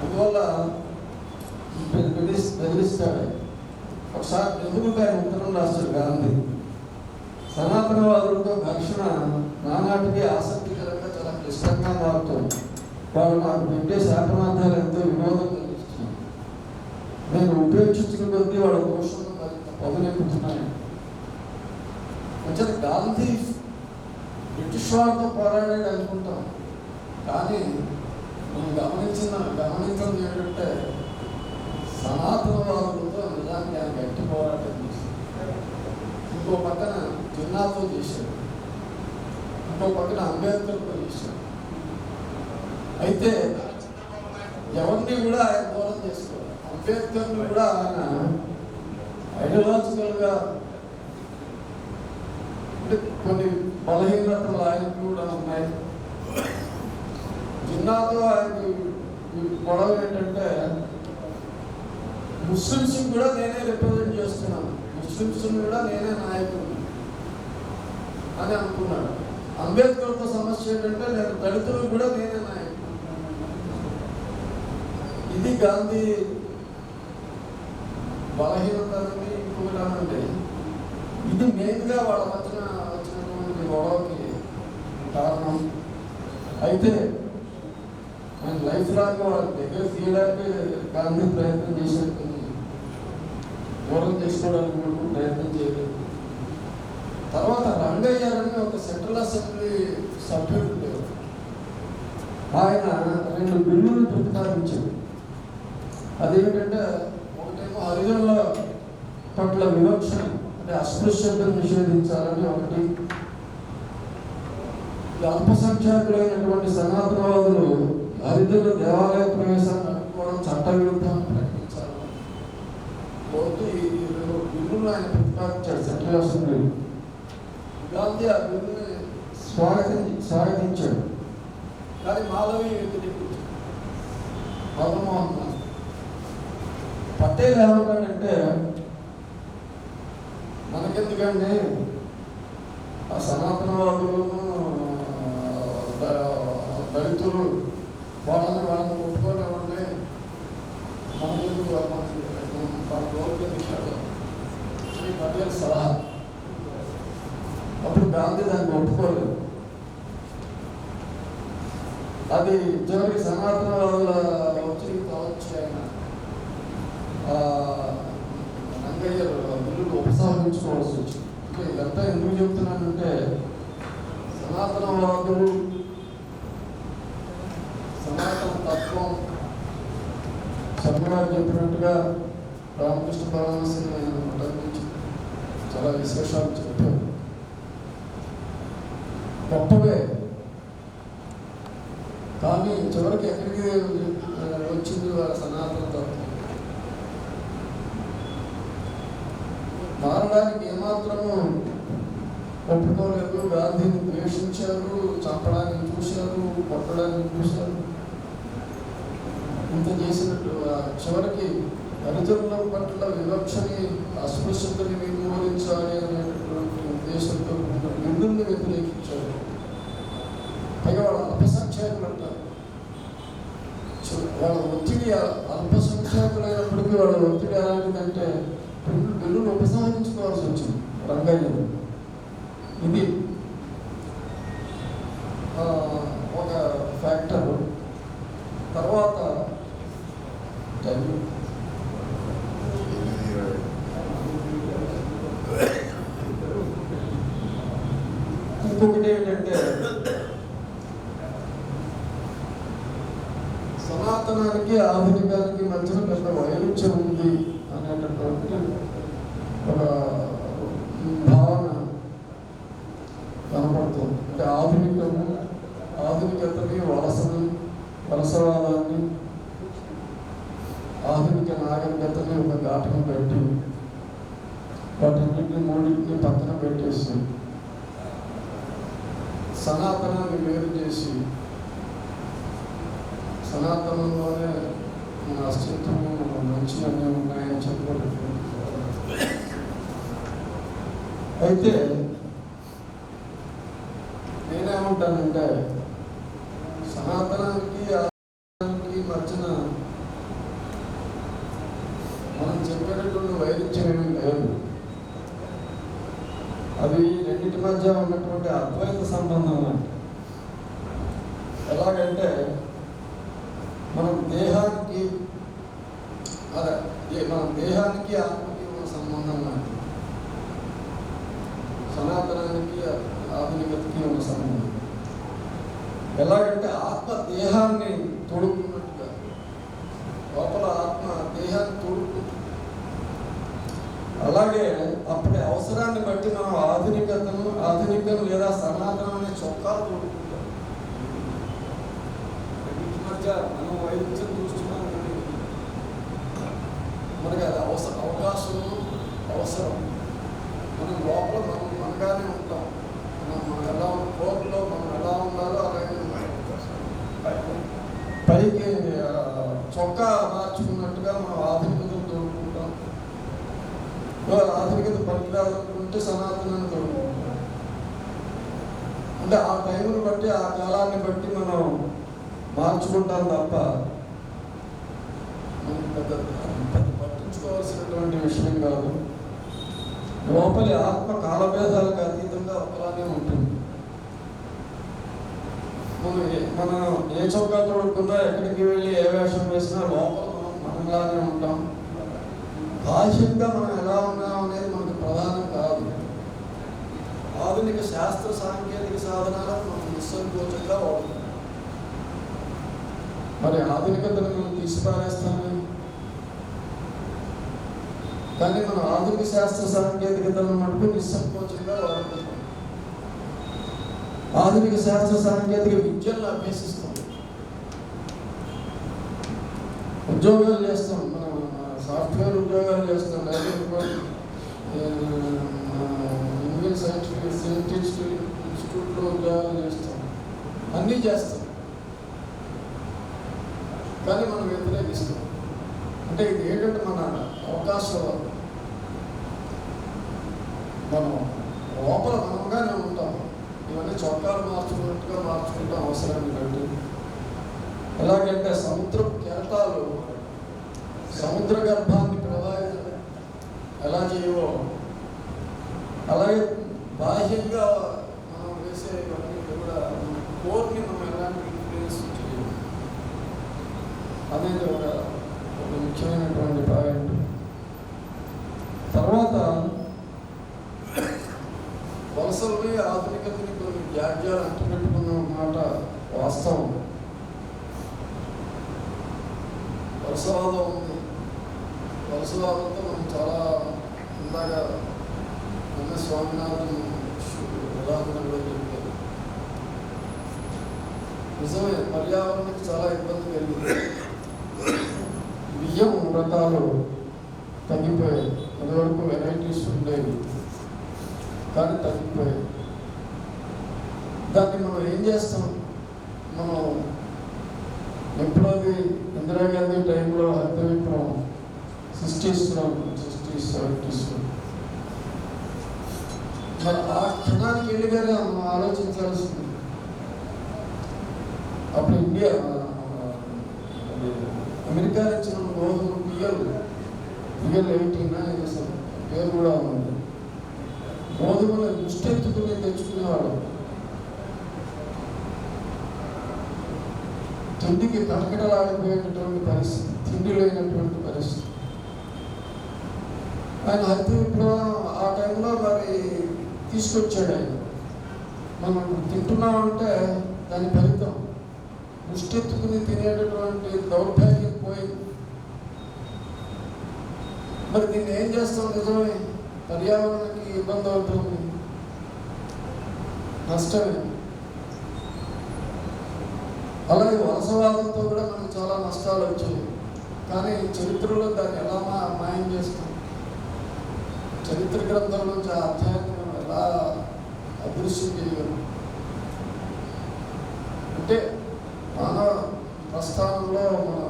C: అందువల్ల బెదిరిస్తాడు. ఒకసారి నెహ్రూ గారి ఉత్తరం రాస్తాడు గాంధీ. సనాతనవాదులతో ఘర్షణ నానాటికి ఆసక్తికరంగా చాలా క్లిష్టంగా మారుతుంది. వాళ్ళు నాకు పెట్టే శాపనార్థాలు ఎంతో వినోదం కలిగిస్తున్నాయి. నేను ఉపేక్షించిన కొద్దీ వాళ్ళ దోషంలో పదునెక్కుతున్నాను. అంటే గాంధీ బ్రిటిష్ వాళ్ళతో పోరాడాడు అనుకుంటాం, కానీ మనం గమనించింది ఏంటంటే సనాతనవాదులతో నిజానికి ఆయన గట్టి పోరాటం చేశారు. ఇంకో పక్కన జిన్నాతో చేశారు, ఇంకో పక్కన అంబేద్కర్తో చేశారు. అయితే ఎవరిని కూడా ఆయన దూరం చేసుకోవాలి. అంబేద్కర్ని కూడా ఆయన ఐడియాలజికల్గా అంటే కొన్ని బలహీనతలు ఆయనకు కూడా ఉన్నాయి. జిన్నాతో ఆయనకి గొడవ ఏంటంటే ముస్లిమ్స్ కూడా నేనే రిప్రజెంట్ చేస్తున్నాను, ముస్లిమ్స్ కూడా నేనే నాయకుడు అని అనుకున్నాడు. అంబేద్కర్తో సమస్య ఏంటంటే నేను దళితులకు కూడా నేనే నాయకుడు. ఇది గాంధీ బలహీనత అనేది. ఇంకొకటి అంటే ఇది మెయిన్గా వాళ్ళ మధ్యన వచ్చినటువంటి గొడవకి కారణం. అయితే ఆయన లైఫ్ లాంగ్ వాళ్ళ దగ్గర తీయడానికి గాంధీ ప్రయత్నం చేసేది, దూరం చేసుకోవడానికి కూడా ప్రయత్నం చేయలేదు. తర్వాత రంగయ్య అని ఒక సెంట్రల్ అసెంబ్లీ సభ్యుడు లేరు, ఆయన 2 బిల్లులు ప్రతిపాదించారు. అదేమిటంటే ఒకటేమో హరిజనుల పట్ల వివక్ష అంటే అస్పృశ్యతను నిషేధించాలని ఒకటి, అల్పసంఖ్యాకులైనటువంటి సనాతనవాదులు హరిజనుల దేవాలయ ప్రవేశాన్ని అడ్డుకోవడం చట్టవిరుద్ధంగా ప్రకటించాలని కోర్టు ఈ 2 బిల్లులు ఆయన ప్రతిపాదించాడు సెంట్రల్ అసెంబ్లీ. గాంధీ ఆ బిల్లుని స్వాగతించాడు, కానీ మాధవి వ్యతిరేకించాడు. మదన్మోహన్ దాస్ పటేల్ ఏమంటాడంటే మనకెందుకండి ఆ సనాతనవాదులను దళితులు వాళ్ళని కొట్టుకోనివ్వండి, మనకెందుకు వాళ్ళ లోకెందుకు అని పటేల్ సలహా. అప్పుడు గాంధీ దాన్ని ఒప్పుకోలేదు. అది చివరికి సనాతనవాదుల వచ్చి కావచ్చు ఆయన రంగయ్య బిల్లులు ఉపసంహరించుకోవాల్సి వచ్చింది. ఇదంతా ఎందుకు చెప్తున్నానంటే సనాతనవాదులు సనాతన తత్వం సభ్యులు చెప్పినట్టుగా రామకృష్ణ పరమహంసని గురించి చాలా విశేషాలు చెప్పారు, గొప్పవే. కానీ చివరికి ఎక్కడికి వచ్చింది వాళ్ళ సనాతన తత్వం మారడానికి ఏమాత్రము ఒప్పుకోలేదు. గాంధీని ద్వేషించారు, చంపడానికి చూశారు, కొట్టడానికి చూశారు. ఇంత చేసినట్టు చివరికి హరిజనుల పట్ల వివక్షని అస్పృశ్యతని నిర్మూలించాలి అనేటటువంటి ఉద్దేశంతో బిల్లుల్ని వ్యతిరేకించారు. పైగా వాళ్ళ అల్పసంఖ్యాకులు అంటారు. వాళ్ళ ఒత్తిడి అల్పసంఖ్యాకులైనప్పటికీ వాళ్ళ ఒత్తిడి ఎలాంటిదంటే బిల్లులు ఉపసంహరించుకోవాల్సి వచ్చింది రంగయ్య. ఇది ఒక ఫ్యాక్టర్. తర్వాత ఇంకొకటి ఏంటంటే సనాతనానికి ఆధునికానికి మధ్యన పెద్ద వైరుధ్యం ఉంది అనేటటువంటి ఒక భావన కనపడుతుంది. అంటే ఆధునికతని వలసవాదాన్ని ఆధునిక నాగరికతని ఒక ఘాటను పెట్టి వాటిన్నింటినీ మూడింటిని పక్కన పెట్టేసి సనాతనాన్ని వేరు చేసి సనాతనంలోనే మన అస్తిత్వము మన మంచి అన్నీ ఉన్నాయని చెప్పినటువంటి. అయితే నేనేమంటానంటే సనాతనానికి ఆధునికానికి మధ్యన మనం చెప్పేటటువంటి వైరుధ్యం ఏమీ లేదు. అది రెండింటి మధ్య ఉన్నటువంటి అద్వైత సంబంధం అంటే ఎలాగంటే మనం దేహానికి ఆత్మకి ఉన్న సంబంధం లాంటి, సనాతనానికి ఆధునికతకి ఉన్న సంబంధం. ఎలాగంటే ఆత్మ దేహాన్ని తోడుకున్నట్టుగా లోపల ఆత్మ దేహాన్ని తోడుకుంటుంది. అలాగే అప్పటి అవసరాన్ని బట్టి మనం ఆధునికం లేదా సనాతనం అనే చొక్కాలు తోడుకుంటాం. వీటి మధ్య మనం వైద్యం చూస్తున్నాం. మనకి అది అవకాశం అవసరం. మనం లోపల మనం మనగానే ఉంటాం. మనం ఎలా కోర్టులో మనం ఎలా ఉండాలో అలాగే పైకి చొక్కా మార్చుకున్నట్టుగా మనం ఆధునికతను తోడుకుంటాం. ఆధునికత పనికిరాదనుకుంటే సనాతనాన్ని తోడుకుంటాం. అంటే ఆ టైంని బట్టి ఆ కాలాన్ని బట్టి మనం మార్చుకుంటాం తప్ప మనకి పెద్ద పట్టించుకోవాల్సినటువంటి విషయం కాదు. లోపలి ఆత్మ కాలభేదాలకు అతీతంగా ఒకలానే ఉంటుంది. మనం ఏ చొక్కా తోడుకుందా, ఎక్కడికి వెళ్ళి ఏ వేషం వేసినా లోపల మనం మనలానే ఉంటాం. బాహ్యంగా మనం ఎలా ఉన్నాం అనేది మనకు ప్రధానం కాదు. ఆధునిక శాస్త్ర సాంకేతిక సాధనాలను మనం నిస్సంకోచంగా వాడుతాం. మరి ఆధునికతను మనం తీసిపారేస్తామే. కానీ మనం ఆధునిక శాస్త్ర సాంకేతికతను మటుకు నిస్సంకోచంగా వాడుతున్నాం. ఆధునిక శాస్త్ర సాంకేతిక విద్యలను అభ్యసిస్తాం, ఉద్యోగాలు చేస్తాం. మనం సాఫ్ట్వేర్ ఉద్యోగాలు చేస్తాం, ఇండియన్ సైంటిఫిక్ ఇన్స్టిట్యూట్లో ఉద్యోగాలు చేస్తాం, అన్నీ చేస్తాం. కానీ మనం వ్యతిరేకిస్తాం. అంటే ఇది ఏంటంటే మన అవకాశాలు. మనం లోపల మనంగానే ఉంటాం. ఇవన్నీ చొక్కాలు మార్చుకున్నట్టుగా మార్చుకుంటాం అవసరాన్ని బట్టి. ఎలాగంటే సముద్రపు కెరటాలు సముద్ర గర్భాన్ని ప్రభావితం ఎలా చేయవో అలాగే బాహ్యంగా మనం వేసేవన్నీ కూడా కోర్ని మనం ఎలాంటి ఇన్ఫ్లుయెన్స్ చేయము అనేది ఒక ముఖ్యమైనటువంటి పాయింట్. తర్వాత వలసల్ని ఆధునికతని కొన్ని వ్యాఖ్యలు అంటుపెట్టుకున్న మాట వాస్తవం. వలసవాదం ఉంది. వలసవాదంతో మనం చాలా ఇందాక స్వామినాథన్ ఉదాహరణలో చెప్పారు. నిజమే, పర్యావరణానికి చాలా ఇబ్బంది కలిగింది. బియ్యం వ్రతాలు తగ్గిపోయాయి. ఇదివరకు వెరైటీస్ ఉండేవి కానీ తగ్గిపోయాయి. దాన్ని మనం ఏం చేస్తాం? మనం ఎప్పుడోది ఇందిరాగాంధీ టైంలో హరిత విప్లవం 60s 70s మరి ఆ క్షణానికి వెళ్ళిగానే మనం ఆలోచించాల్సింది. అప్పుడు ఇండియా అమెరికా నుంచి మనం గోధుమ బియ్యలు 18 అసలు పేరు కూడా ఉంది. గోధుమలు ముష్టెత్తుకుని తెచ్చుకునేవాడు. తిండికి కటకటలాడిపోయేటటువంటి పరిస్థితి, తిండి లేనటువంటి పరిస్థితి. ఆయన హరిత విప్లవం ఆ టైంలో మరి తీసుకొచ్చాడు. ఆయన మనం తింటున్నామంటే దాని ఫలితం ముష్టెత్తుకుని తినేటటువంటి దౌర్భాగ్యం పోయింది. మరి దీన్ని ఏం చేస్తాం? నిజమే, పర్యావరణానికి ఇబ్బంది అవుతుంది, నష్టమే. అలాగే వలసవాదంతో కూడా మనకు చాలా నష్టాలు వచ్చాయి. కానీ చరిత్రలో దాన్ని ఎలా మాయం చేస్తాం? చరిత్ర గ్రంథం నుంచి ఆ అధ్యాయాన్ని మనం ఎలా అదృశ్యం చేయగలం? అంటే మానవ ప్రస్థానంలో మన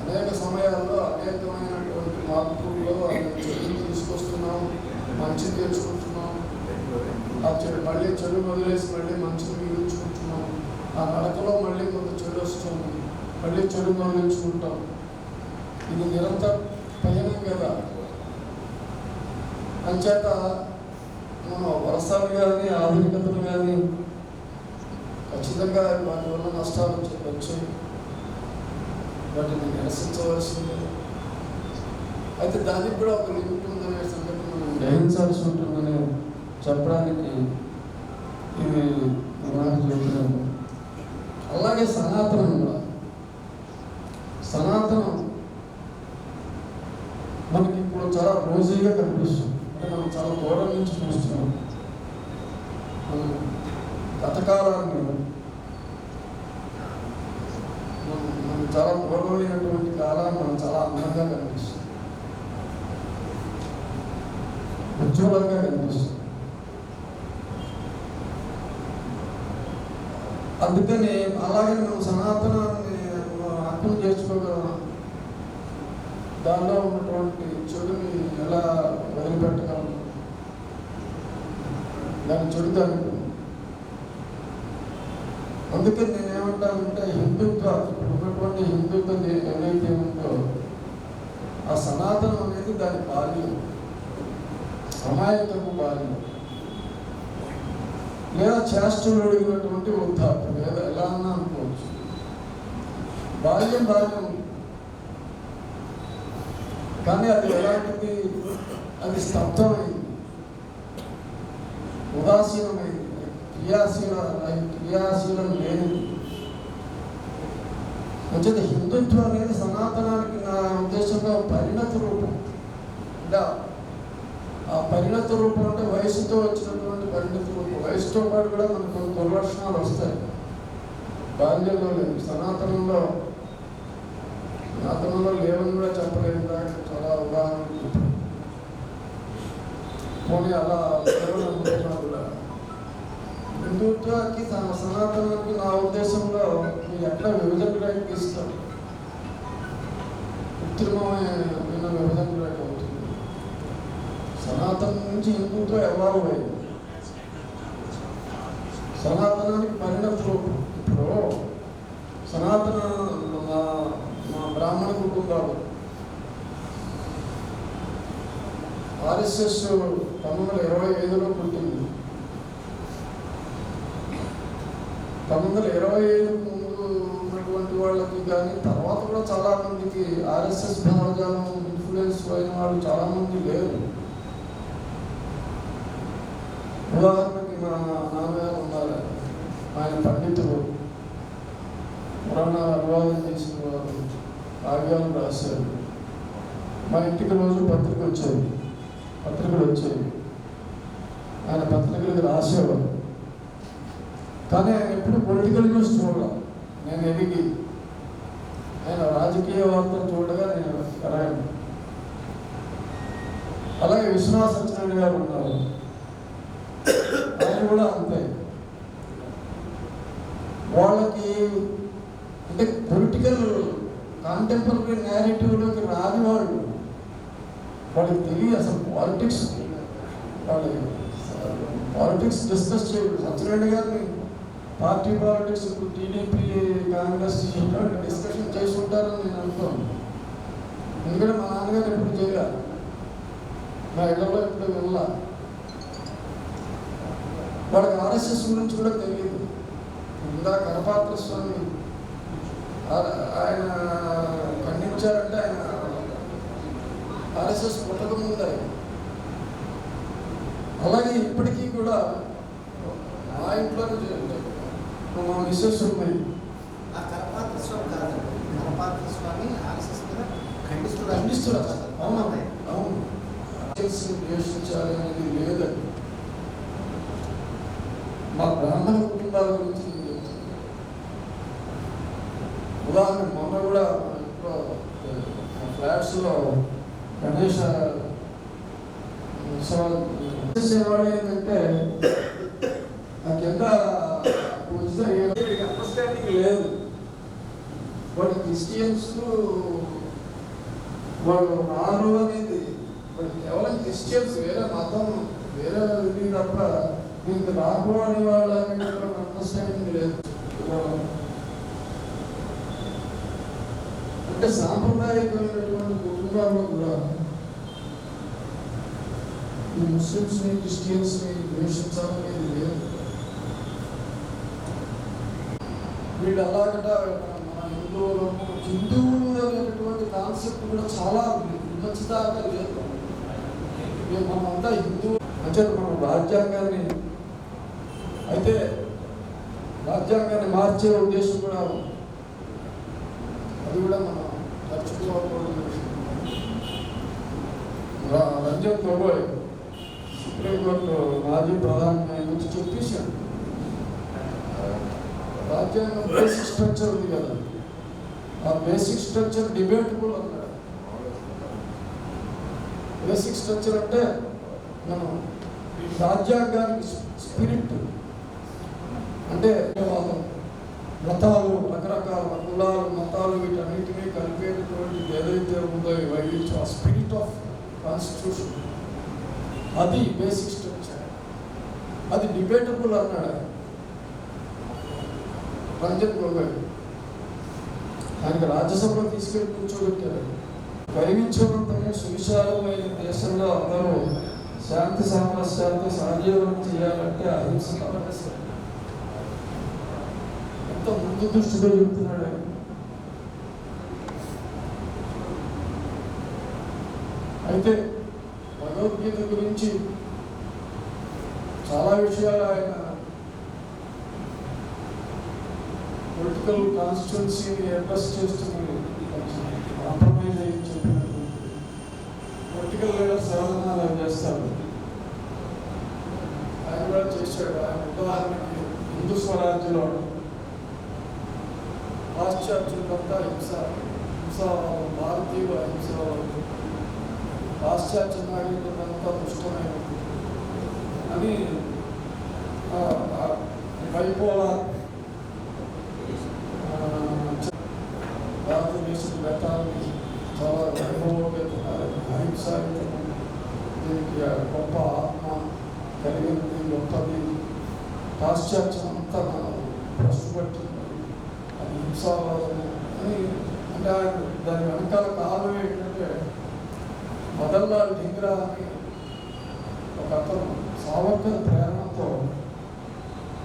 C: అనేక సమయాల్లో అనేకమైనటువంటి మార్పుల్లో చెడుని తీసుకొస్తున్నాం, మంచిని తెచ్చుకుంటున్నాం. ఆ మళ్ళీ చెడు వదిలేసి మళ్ళీ మంచిని మిగిల్చుకుంటున్నాం. ఆ నడకలో మళ్ళీ కొంత చెడు వస్తుంది, మళ్ళీ చెడు వదిలించుకుంటాం. ఇది నిరంతర పయనం కదా. అంచేత మనం వలసలు కానీ ఆధునికతను కానీ ఖచ్చితంగా వాటి వల్ల నష్టాలు వచ్చాయి, వాటిని నిరసించవలసిందే. అయితే దానికి కూడా ఒక లిమిట్ ఉందనే సంగతి మనం గ్రహించాల్సి ఉంటుందని చెప్పడానికి ఇది చెప్తున్నాను. అలాగే సనాతనం కూడా, సనాతనం రోజీగా కనిపిస్తుంది. అంటే మనం చాలా దూరం నుంచి చూస్తున్నాం. మనం గతకాలాన్ని మనం చాలా పూర్వమైనటువంటి కాలాన్ని మనం చాలా అందంగా కనిపిస్తుంది, ఉజ్వలంగా కనిపిస్తుంది. అందుకని అలాగే మనం సనాతనాన్ని అర్థం చేసుకోగలం. దానిలో ఉన్నటువంటి చెడుని ఎలా వదిలిపెట్టగలం, దాని చెడు దానికి. అందుకని నేనేమంటానంటే హిందుత్వ, ఇప్పుడు ఉన్నటువంటి హిందుత్వం ఏదైతే ఉందో ఆ సనాతనం అనేది దాని బాల్యం, అమాయకపు బాల్యం, లేదా చేష్టలు అడిగినటువంటి వృద్ధాప్యం, లేదా ఎలా అన్నా అనుకోవచ్చు. బాల్యం కానీ అది ఎలాంటిది? అది స్తబ్దమైంది, ఉదాసీనమైంది, క్రియాశీలం లేనిది. మంచిది. హిందుత్వం అనేది సనాతనానికి నా ఉద్దేశంగా పరిణత రూపం. ఆ పరిణత రూపం అంటే వయసుతో వచ్చినటువంటి పరిణత రూపం. వయసుతో పాటు కూడా మనకు కొన్ని దుర్లక్షణాలు వస్తాయి. బాల్యంలో లేదు, సనాతనంలో లేవని కూడా చెప్పలేదు. చాలా ఉదాహరణలు పోనీ అలా లేవనుకుంటున్నా కూడా. హిందుత్వానికి సనాతనానికి నా ఉద్దేశంలో మీరు ఎట్లా విభజన ప్రయత్నిస్తారు, కృత్రిమమైన విభజన ప్రయత్నం అవుతుంది. సనాతనం నుంచి హిందుత్వం ఎవాల్వ్ అయింది. సనాతనానికి పరిణత రూపం. ఇప్పుడు సనాతన మా బ్రాహ్మణ కుటుంబాలు ఆర్ఎస్ఎస్ 1925లో పుట్టింది. 1925 ముందు ఉన్నటువంటి వాళ్ళకి కానీ తర్వాత కూడా చాలా మందికి ఆర్ఎస్ఎస్ భావజాలం ఇన్ఫ్లుయెన్స్ అయిన వాళ్ళు చాలామంది లేరు. ఉదాహరణకి మా నాన్నగారు ఉన్నారు, ఆయన పండితులు, పురాణాలు అనువాదం చేసిన వారు, కావ్యాలు రాశారు. మా ఇంటికి రోజు పత్రికలు వచ్చేవి. ఆయన పత్రికలకు రాసేవారు. కానీ ఆయన ఎప్పుడు పొలిటికల్ న్యూస్ చూడాలి. నేను ఎదిగి ఆయన రాజకీయ వార్తలు చూడగా నేను ఎరగాను. అలాగే విశ్వనాథ సత్యనారాయణ గారు ఉన్నారు, ఆయన కూడా అంతే. వాళ్ళకి అంటే పొలిటికల్ కాంటెంపరీ నేరేటివ్లోకి రాని వాళ్ళకి తెలియదు అసలు పాలిటిక్స్ డిస్కస్ చేయరు. సత్యనారాయణ గారిని పార్టీ పాలిటిక్స్, ఇప్పుడు టీడీపీ కాంగ్రెస్ ఇలాంటి డిస్కషన్ చేసి ఉంటారని నేను అనుకోను. ఎందుకంటే మా నాన్నగారు ఎప్పుడు చేయాలి, మా ఇళ్లలో ఎప్పుడు వెళ్ళా. వాళ్ళకి ఆర్ఎస్ఎస్ గురించి కూడా తెలియదు. ఇందా కరపాత్ర స్వామి ఆయన ఖండించారంటే ఆయన ఆర్ఎస్ఎస్ పుట్టక ముందు. అలాగే ఇప్పటికీ కూడా మా ఇంట్లో మా మిస్సెస్ ఉన్నాయి. ఖండిస్తున్నారు. అవును, ద్వేషించాలి అనేది లేదండి. మా బ్రాహ్మణ కుటుంబాల గురించి ఉదాహరణ మొన్న కూడా ఫ్లాట్స్లో గణేష ఉత్సవాలు చేసేవాడు. ఏంటంటే ఆ కింద అండర్స్టాండింగ్ లేదు. వాళ్ళు క్రిస్టియన్స్ వాళ్ళు రారు అనేది కేవలం క్రిస్టియన్స్, వేరే మతం వేరే ఇది తప్ప దీనికి రాకు అనే వాళ్ళ అండర్స్టాండింగ్ లేదు. అంటే సాంప్రదాయకమైనటువంటి కుటుంబాల్లో కూడా ఈ ముస్లిమ్స్ని క్రిస్టియన్స్ని ద్వేషించాలనేది లేదు. వీళ్ళు అలాగట మన హిందువులు అనేటటువంటి కాన్సెప్ట్ కూడా చాలా విమర్శితాగా లేదు. మనమంతా హిందువు అంటే మనం రాజ్యాంగాన్ని అయితే రాజ్యాంగాన్ని మార్చే ఉద్దేశం కూడా అది కూడా మనం తరచుకోకూడదు. రంజన్ గొగోయ్ సుప్రీంకోర్టు మాజీ ప్రధాన న్యాయమూర్తి చెప్పేశాడు, రాజ్యాంగం బేసిక్ స్ట్రక్చర్ ఉంది కదా, ఆ బేసిక్ స్ట్రక్చర్ డిబేటబుల్ అన్నాడు. బేసిక్ స్ట్రక్చర్ అంటే మనం రాజ్యాంగానికి స్పిరిట్ అంటే మతాలు, రకరకాల కులాలు, మతాలు వీటన్నిటినీ కలిపేటటువంటి ఏదైతే ఉందో వైవిధ్యం, ఆ స్పిరిట్ ఆఫ్ కాన్స్టిట్యూషన్, అది బేసిక్ స్ట్రక్చర్, అది డిబేటబుల్ అన్నాడు రంజన్ గొగోయ్. ఆయనకి రాజ్యసభలో తీసుకెళ్ళి కూర్చోబెట్టారు. వైవిధ్యవంతమైన సువిశాలమైన దేశంలో అందరూ శాంతి సామరస్యాలతో సహజీవనం చేయాలంటే అహింస ఎంత ముందు దృష్టితో చెబుతున్నాడు ఆయన. అయితే భగవద్గీత గురించి చాలా విషయాలు ఆయన పొలిటికల్ కాన్స్టిట్యున్సీని అడ్రస్ చేస్తున్నారు. కాంప్రమైజ్ అయ్యి చెప్పినట్టు పొలిటికల్ లీడర్స్ ఎవరైనా చేస్తారు, ఆయన కూడా చేశాడు. ఆయన ఉదాహరణకి హిందూ స్వరాజ్యంలో పాశ్చాత్యులంతా హింసావాదం, భారతీయుల హింసావాదం, పాశ్చాత్య నాగరికతంతా దుష్టమైనది అని బైపోలార్ భారతదేశం గతాన్ని చాలా వైభవంగా అహింసాయుతం, దీనికి గొప్ప ఆత్మ కలిగినది, గొప్పది, పాశ్చాత్యం అంతా ప్రశ్నపట్టింది, అది హింసావాదం అని. అంటే దాని వెనకాల కారణం ఏంటంటే మదన్లాల్ ధింగ్రా అని ఒక అతను సావర్కర్ ప్రేరణతో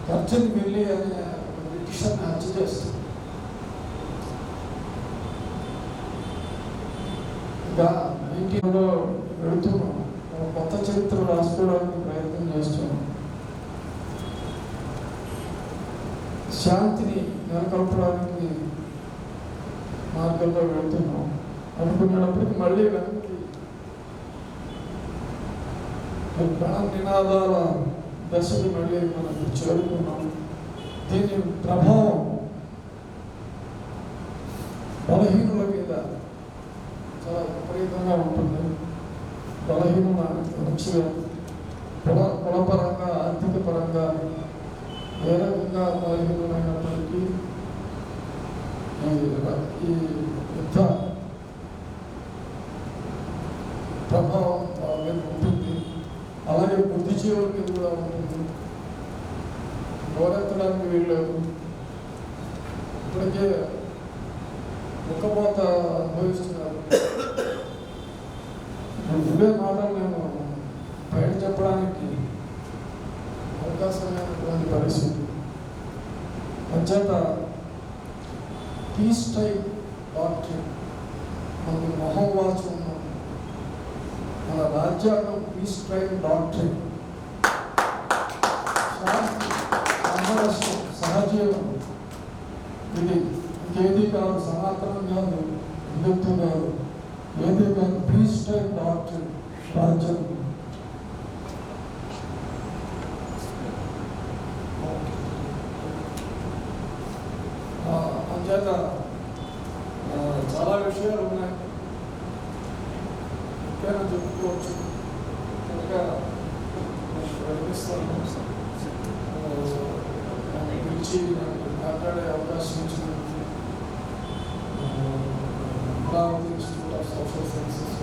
C: కర్జన్ మిల్లీ అనే బ్రిటిషర్ని హత్య చేస్తుంది. ఇంకా 19లో వెళుతున్నాం, ఒక కొత్త చరిత్ర రాసుకోవడానికి ప్రయత్నం చేస్తున్నాం. శాంతిని నెలకొల్పడానికి మార్గంలో వెళుతున్నాం అనుకున్నప్పటికీ మళ్ళీ వెనక్కి నినాదాల దశకి మళ్ళీ మనం చేరుకున్నాం. దీని ప్రభావం బలహీనుల మీద చాలా విపరీతంగా ఉంటుంది. బలహీనుల మంచిగా కులపరంగా, ఆర్థిక పరంగా ఏ రకంగా బలహీనమైనప్పటికీ ఈ యుద్ధ ప్రభావం వాళ్ళ మీద ఉంటుంది. అలాగే బుద్ధిజీవుల మీద కూడా ఉంటుంది. గౌరవించడానికి వీళ్ళు ఇప్పటికే ముఖపోత అనుభవిస్తున్నారు. ఇవే మాటలు నేను బయట చెప్పడానికి అవకాశమైనటువంటి పరిస్థితి. అంచేత పీస్ టైం డాక్ట్రిన్ మనకి మొహం వాచు ఉన్నాం. మన రాజ్యాంగం పీస్ టైం డాక్ట్రిన్, సహజీవనం, ఇది ఇంకేది కాదు, సనాతనం కాదు, హిందుత్వం కాదు, ఏది కాదు, పీస్ టైం డాక్ట్రిన్ రాజ్యాంగం. అంచేత చాలా విషయాలు ఉన్నాయి, ఇంకైనా చెప్పుకోవచ్చు. ఇంకా ప్రయత్నిస్తాను పిలిచి మాట్లాడే అవకాశం ఇచ్చినందుకు Amaravati institute of social sciences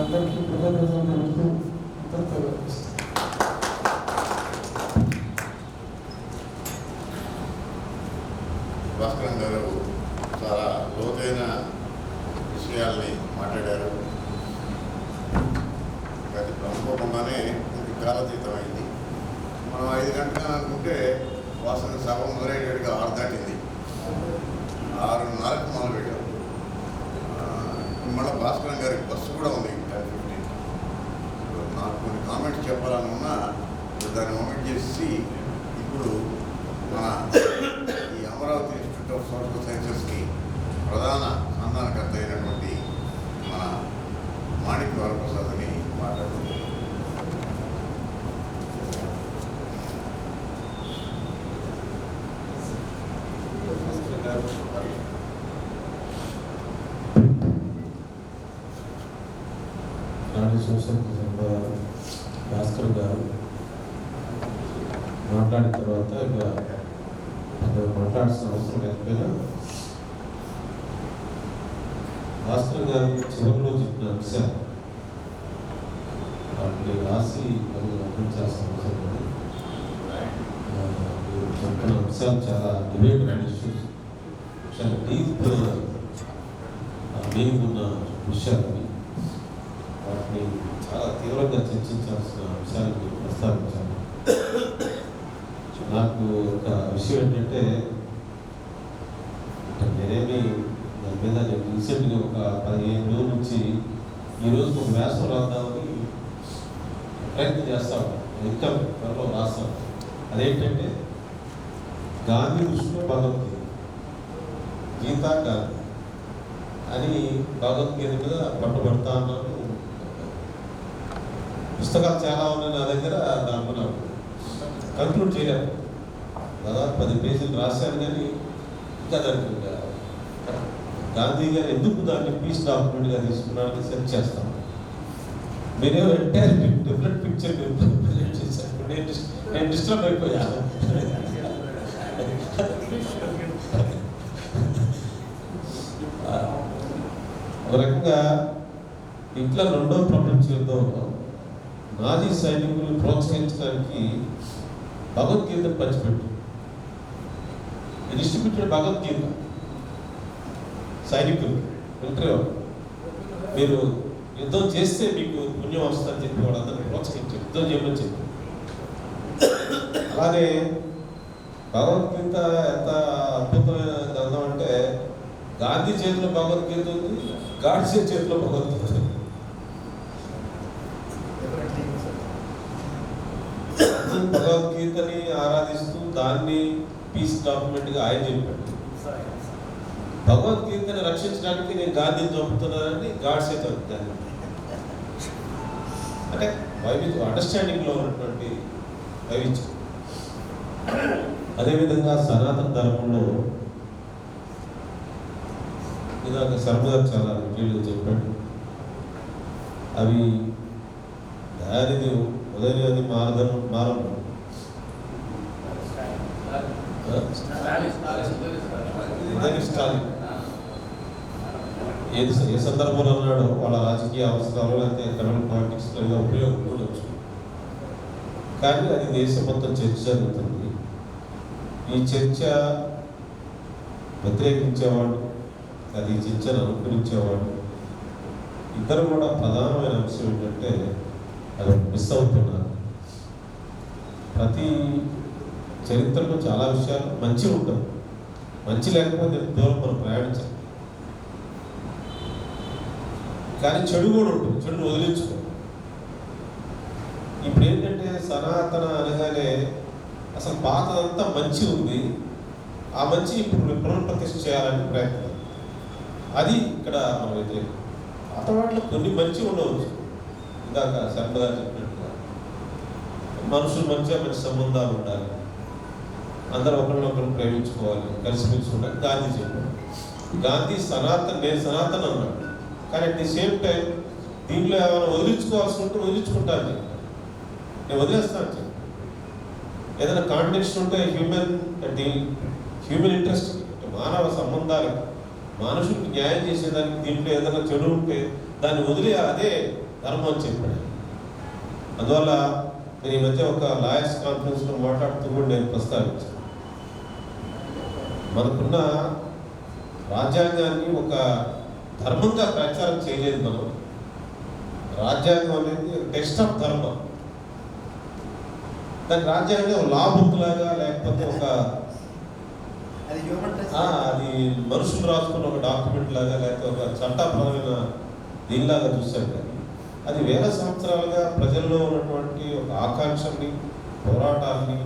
C: అందరికీ కృతజ్ఞతలు తెలుపుతూ ఇతరులతో
B: భాస్కరన్ గారు చాలా లోతైన విషయాల్ని మాట్లాడారు. అది ప్రముఖంగానే కాలతీతమైంది. మనం 5 గంటలు అనుకుంటే వాసన సభ మొదలయ్యేటిగా 6 దాటింది. 6:30కు మొదలు పెట్టాం. మళ్ళీ భాస్కరన్ గారికి బస్సు కూడా ఉంది 10:15. నాకు కొన్ని కామెంట్స్ చెప్పాలని ఉన్నా దాన్ని కామెంట్ చేసి ఇప్పుడు మన ఈ అమరావతి ఇన్స్టిట్యూట్ ఆఫ్ సోషల్ సైన్సెస్కి ప్రధాన అనుసంధానకర్త అయినటువంటి మన మాణిక్ వరప్రసాద్ అని మాట్లాడుతుంది.
D: సోషల్ భాస్కర్ గారు మాట్లాడిన తర్వాత ఇక మాట్లాడాల్సిన అవసరం లేకపోయినా భాస్కర్ గారు చివరిలో చెప్పిన అంశాలు వాటిని రాసి అది అందించాల్సిన అవసరం లేదు. మీరు చెప్పిన అంశాలు చాలా డిబేటెడ్ ఇష్యూస్, చాలా డీప్ మీనింగ్ ఉన్న విషయాలు. వాటిని చాలా తీవ్రంగా చర్చించాల్సిన అంశాలను ప్రస్తావించాను. నాకు ఒక విషయం ఏంటంటే, నేనేమి దాని మీద రీసెంట్గా ఒక 15 రోజుల నుంచి ఈరోజు ఒక వ్యాసం రాద్దామని ప్రయత్నం చేస్తాను. ఇంకా త్వరలో రాస్తాను. అదేంటంటే గాంధీ దృష్టిలో భగవద్గీత, గీతా గాంధీ అని భగవద్గీత మీద పట్టుబడతా అన్నాను. పుస్తకాలు చాలా ఉన్నాయి నా దగ్గర, దాంట్లో నాకు కంక్లూడ్ చేయలేము. దాదాపు 10 పేజీలు రాశాను, కానీ ఇంకా దానికి గాంధీ గారు ఎందుకు దాన్ని పీస్ డాక్యుమెంట్గా తీసుకున్నారని సెర్చ్ చేస్తాను. మీరేమో ఎంటైర్ డిఫరెంట్ పిక్చర్ ప్రజెంట్ చేశారు. నేను డిస్టర్బ్ అయిపోయాను. ఒక రకంగా ఇట్లా 2వ ప్రపంచ యుద్ధంలో నాజీ సైనికులను ప్రోత్సహించడానికి భగవద్గీత పంచిపెట్టు డిస్ట్రిబ్యూటెడ్ భగవద్గీత సైనికులు మిలిటరీ మీరు యుద్ధం చేస్తే మీకు పుణ్యం వస్తుందని చెప్పి వాళ్ళందరినీ ప్రోత్సహించారు, యుద్ధం చేయమని చెప్పి. అలాగే భగవద్గీత ఎంత అద్భుతమైన గ్రంథం అంటే, గాంధీ చేతిలో భగవద్గీత ఉంది, గాడ్సే చేతిలో భగవద్గీత ఉంది. భగవద్గీతని ఆరాధిస్తూ దాన్ని పీస్ డాక్యుమెంట్గా ఆయన చెప్పాడు. భగవద్గీతని రక్షించడానికి నేను గాంధీని చంపుతున్నానని గాడ్సే చదువుతాను. అంటే వైవిధ్యం, అండర్స్టాండింగ్లో ఉన్నటువంటి వైవిధ్యం. అదేవిధంగా సనాతన ధర్మంలో ఇదాక శర్మ గారు చాలా డీటెయిల్గా చెప్పాడు. అవి దారిది ఉదయం మారదు ఏ సందర్భంలో ఉన్నాడో వాళ్ళ రాజకీయ అవసరాలు లేకపోతే ఎకనామిక్ పాలిటిక్స్ ఉపయోగపడవచ్చు. కానీ అది దేశం మొత్తం చర్చ జరుగుతుంది. ఈ చర్చ వ్యతిరేకించేవాడు, అది చర్చను అనుకరించేవాడు, ఇద్దరు కూడా ప్రధానమైన అంశం ఏంటంటే అది మిస్ అవుతున్నారు. ప్రతి చరిత్రలో చాలా విషయాలు మంచి ఉంటాయి, మంచి లేకపోతే దూరం మనం ప్రయాణించాలి. కానీ చెడు కూడా ఉంటుంది, చెడును వదిలించుకో. ఇప్పుడు ఏంటంటే సనాతన అనగానే అసలు పాతదంతా మంచి ఉంది, ఆ మంచి ఇప్పుడు పునఃప్రతిష్ఠ చేయాలని ప్రయత్నం. అది ఇక్కడ మనం వ్యతిరేకం. పాత వాటిలో కొన్ని మంచి ఉండవచ్చు. ఇందాక శర్మగా చెప్పినట్టుగా మనుషుల మధ్య మంచి సంబంధాలు ఉండాలి, అందరూ ఒకరినొకరు ప్రేమించుకోవాలి, కలిసిమెలిసి ఉండాలి. గాంధీ చెప్పాడు. గాంధీ నేను సనాతన అన్నాడు. కానీ అట్ ది సేమ్ టైం దీంట్లో ఏమైనా వదిలించుకోవాల్సి ఉంటే వదిలించుకుంటాను, నేను వదిలేస్తాను చెప్పి. ఏదైనా కాంటెక్స్ట్ ఉంటే హ్యూమన్ ఇంట్రెస్ట్, మానవ సంబంధాలకు, మనుషులకు న్యాయం చేసేదానికి దీంట్లో ఏదైనా చెడు ఉంటే దాన్ని వదిలే అదే ధర్మం అని చెప్పాడు. అందువల్ల నేను ఈ మధ్య ఒక లాయర్స్ కాన్ఫరెన్స్లో మాట్లాడుతూ కూడా నేను ప్రస్తావించాను. మనకున్న రాజ్యాంగాన్ని ఒక ధర్మంగా ప్రచారం చేయలేదు మనం. రాజ్యాంగం అనేది టెక్స్ట్ ఆఫ్ ధర్మం. దాని రాజ్యాంగం ఒక లా బుక్ లాగా, లేకపోతే ఒక అది మనుషులు రాసుకున్న ఒక డాక్యుమెంట్ లాగా, లేకపోతే ఒక చట్టపరమైన దీనిలాగా చూశారు. కానీ అది వేల సంవత్సరాలుగా ప్రజల్లో ఉన్నటువంటి ఒక ఆకాంక్షల్ని, పోరాటాలని,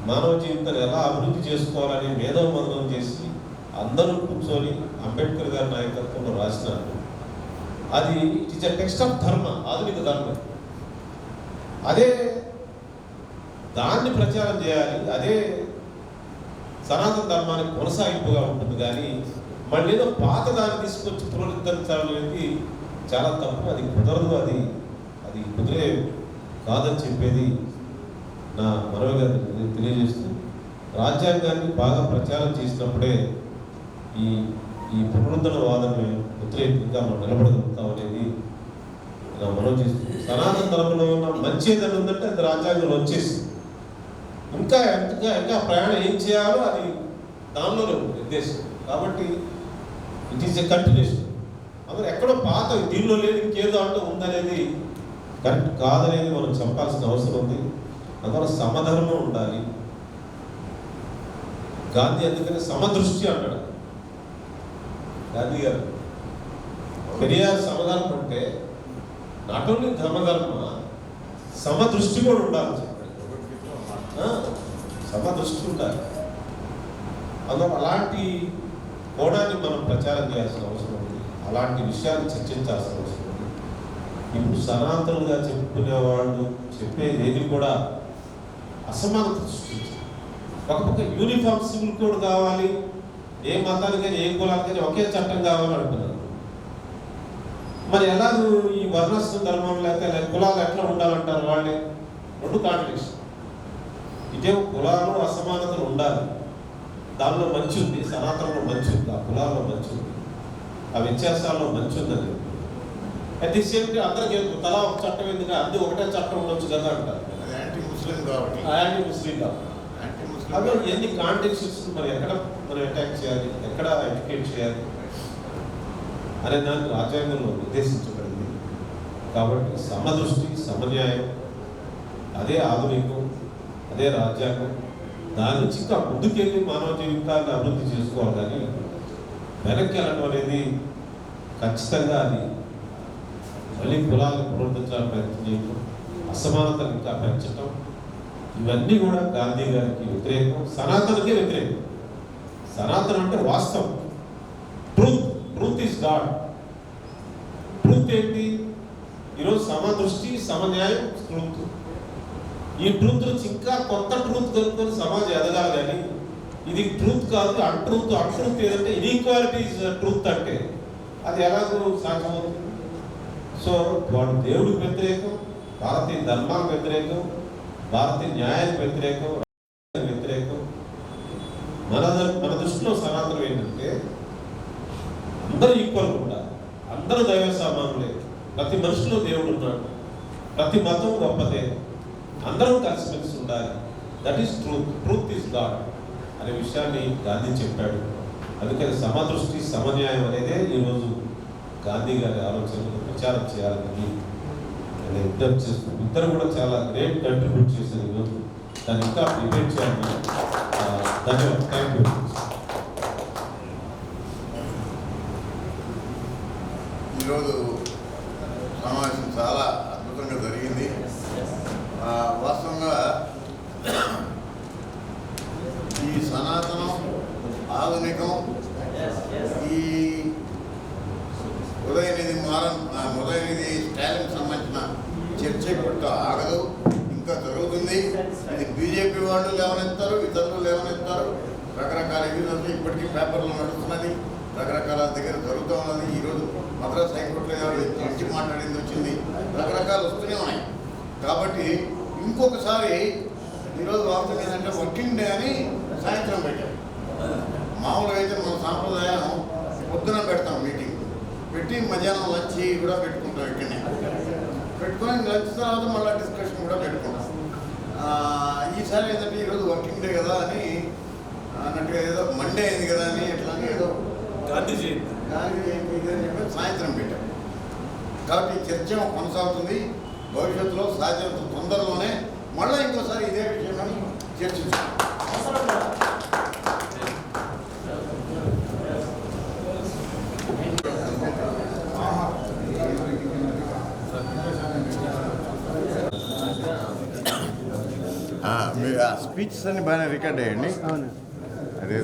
D: మానవ జీవితాన్ని ఎలా అభివృద్ధి చేసుకోవాలని మేధోమథనం చేసి అందరూ కూర్చొని అంబేద్కర్ గారి నాయకత్వంలో రాసినారు. అది it is a text of ధర్మ, ఆధునిక ధర్మం. అదే దాన్ని ప్రచారం చేయాలి, అదే సనాతన ధర్మానికి కొనసాగింపుగా ఉంటుంది. కానీ మళ్ళీ ఏదో పాత దాన్ని తీసుకొచ్చి పునరుద్ధరించాలనేది చాలా తప్పు, అది కుదరదు, అది కుదిరే కాదని చెప్పేది నా మనవిగా తెలియజేస్తూ, రాజ్యాంగాన్ని బాగా ప్రచారం చేసినప్పుడే ఈ పునరుద్ధరణ వాదనని వ్యతిరేకంగా మనం నిలబడగలుగుతాం అనేది నా మనవి చేస్తుంది. సనాతన ధర్మంలో ఉన్న మంచి ఏదైనా ఉందంటే అది రాజ్యాంగంలో వచ్చేసి ఇంకా ప్రయాణం ఏం చేయాలో అది దానిలోనే ఉంది ఉద్దేశం. కాబట్టి ఇట్ ఈస్ ఎ కంటిన్యూషన్. అందులో ఎక్కడో పాత దీనిలో లేదు ఇంకేదో అంటూ ఉందనేది కరెక్ట్ కాదనేది మనం చెప్పాల్సిన అవసరం ఉంది. అందువల్ల సమధర్మం ఉండాలి. గాంధీ అందుకని సమదృష్టి అంటాడు గాంధీ గారు. పెరియార్ సమధర్మం అంటే నాట్ ఓన్లీ ధర్మధర్మ, సమదృష్టి కూడా ఉండాలని చెప్పాడు. సమదృష్టి ఉండాలి. అందువల్ల అలాంటి కోణాన్ని మనం ప్రచారం చేయాల్సిన అవసరం ఉంది. అలాంటి విషయాన్ని చర్చించాల్సిన అవసరం ఉంది. ఇప్పుడు సనాతనులుగా చెప్పుకునే వాళ్ళు చెప్పేది ఏది కూడా అసమానత సృష్టించాలి. ఒక పక్క యూనిఫామ్ సివిల్ కోడ్ కావాలి, ఏ మతానికైనా ఏ కులానికైనా ఒకే చట్టం కావాలని అంటున్నారు. మరి ఎలాగూ ఈ వర్ణస్థ ధర్మం లేకపోతే కులాలు ఎట్లా ఉండాలంటారు వాళ్ళే? రెండు కాంట్రడిక్షన్. ఇదేమో కులాలు అసమానతలు ఉండాలి, దానిలో మంచి ఉంది, సనాతనంలో మంచి ఉంది, ఆ కులాల్లో మంచి ఉంది, ఆ వ్యత్యాసాల్లో మంచి ఉందని. అట్ ది సేమ్ టైం అందరికీ తలా ఒక చట్టం ఎందుకు, అందరూ ఒకటే చట్టం ఉండొచ్చు కదా అంటారు.
B: యాంటీ ముస్లిం కాబట్టి
D: అవి ఎన్ని కాంటెక్స్ట్స్ మరి ఎక్కడ మనం అటాక్ చేయాలి, ఎక్కడ ఎడ్యుకేట్ చేయాలి అనే దానికి రాజ్యాంగంలో నిర్దేశించబడింది. కాబట్టి సమదృష్టి, సమన్యాయం, అదే ఆధునికం, అదే రాజ్యాంగం. దాని నుంచి ఇంకా ముందుకెళ్ళి మానవ జీవితాన్ని అభివృద్ధి చేసుకోవాలి. కానీ వెనక్కి వెళ్ళడం అనేది ఖచ్చితంగా అది మళ్ళీ కులాలను పునరుద్ధరించాలని ప్రయత్నం చేయడం, అసమానతలు ఇంకా పెంచడం, ఇవన్నీ కూడా గాంధీ గారికి వ్యతిరేకం, సనాతనకే వ్యతిరేకం. సనాతనం అంటే వాస్తవం, ట్రూత్ ఈస్ గాడ్. ట్రూత్ ఏంటి? ఈరోజు సమదృష్టి, సమన్యాయం, ట్రూత్. ఈ ట్రూత్ నుంచి ఇంకా కొత్త ట్రూత్ కనుక్కొని సమాజం ఎదగాలి. కానీ ఇది ట్రూత్ కాదు, అట్రూత్ ఏదంటే ఇన్ఈక్వాలిటీ ఇస్ ట్రూత్ అంటే అది ఎలాగో సాధ్యమవుతుంది? సో వాడు దేవుడికి వ్యతిరేకం, భారతీయ ధర్మాలకు వ్యతిరేకం, భారతీయ న్యాయానికి వ్యతిరేకం, వ్యతిరేకం. మన దృష్టిలో సనాతనం ఏంటంటే అందరూ ఈక్వల్గా ఉండాలి, అందరూ దైవ సమానులే, ప్రతి మనిషిలో దేవుడు ఉన్నాడు, ప్రతి మతం గొప్పదే, అందరూ కలిసిమెలిసి ఉండాలి. That is truth is God అనే విషయాన్ని గాంధీ చెప్పాడు. అందుకని సమదృష్టి, సమన్యాయం అనేదే ఈరోజు గాంధీ గారి ఆలోచనలు ప్రచారం చేయాలని నేను విజ్ఞప్తి చేస్తున్నాను. ఇద్దరు కూడా చాలా గ్రేట్ కంట్రిబ్యూట్ చేశారు ఈరోజు. దాన్ని ఇంకా ప్రిపేర్ చేయాలని ధన్యవాదాలు. Thank you.
B: ఈరోజు సమావేశం చాలా అద్భుతంగా జరిగింది. వాస్తవంగా ఈ సనాతనం, ఆధునికం, ఈ ఉదయనిధి స్టాలిన్ సంబంధించిన చర్చ ఇప్పటితో ఆగదు, ఇంకా జరుగుతుంది. ఇది బీజేపీ వాళ్ళు లేవనెత్తారు, ఇతరులు లేవనెత్తారు, రకరకాల ఎవిడెన్స్ ఇప్పటికీ పేపర్లో నడుస్తున్నది, రకరకాల దగ్గర జరుగుతూ ఉన్నది. ఈరోజు మద్రాస్ హైకోర్టులో జడ్జి మాట్లాడింది వచ్చింది, రకరకాలు వస్తూనే ఉన్నాయి. కాబట్టి ఇంకొకసారి ఈరోజు వార్తలు ఏంటంటే వర్కింగ్ డే అని సాయంత్రం పెట్టాం. మామూలుగా అయితే మన సాంప్రదాయం పొద్దున పెడతాం మీటింగ్ పెట్టి, మధ్యాహ్నం లంచ్ కూడా పెట్టుకుంటాం. ఇక్కడనే పెట్టుకొని లంచ్ తర్వాత మళ్ళీ డిస్కషన్ కూడా పెట్టుకుంటాం. ఈసారి ఏంటంటే ఈరోజు వర్కింగ్ డే కదా అని అన్నట్టుగా, ఏదో మండే అయింది కదా అని ఎట్లా ఏదో గాంధీ జయంతి అని చెప్పి సాయంత్రం పెట్టాం. కాబట్టి చర్చ కొనసాగుతుంది. భవిష్యత్తులో సాధ్యంత తొందరలోనే మళ్ళీ ఇంకోసారి ఇదే విషయాన్ని చర్చించాం. మీరు ఆ స్పీచెస్ అన్ని బాగానే రికార్డ్ అయ్యండి. అదే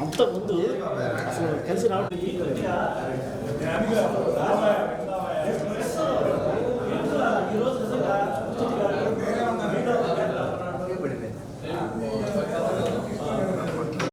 E: అంత ముందు అసలు కలిసి రావడం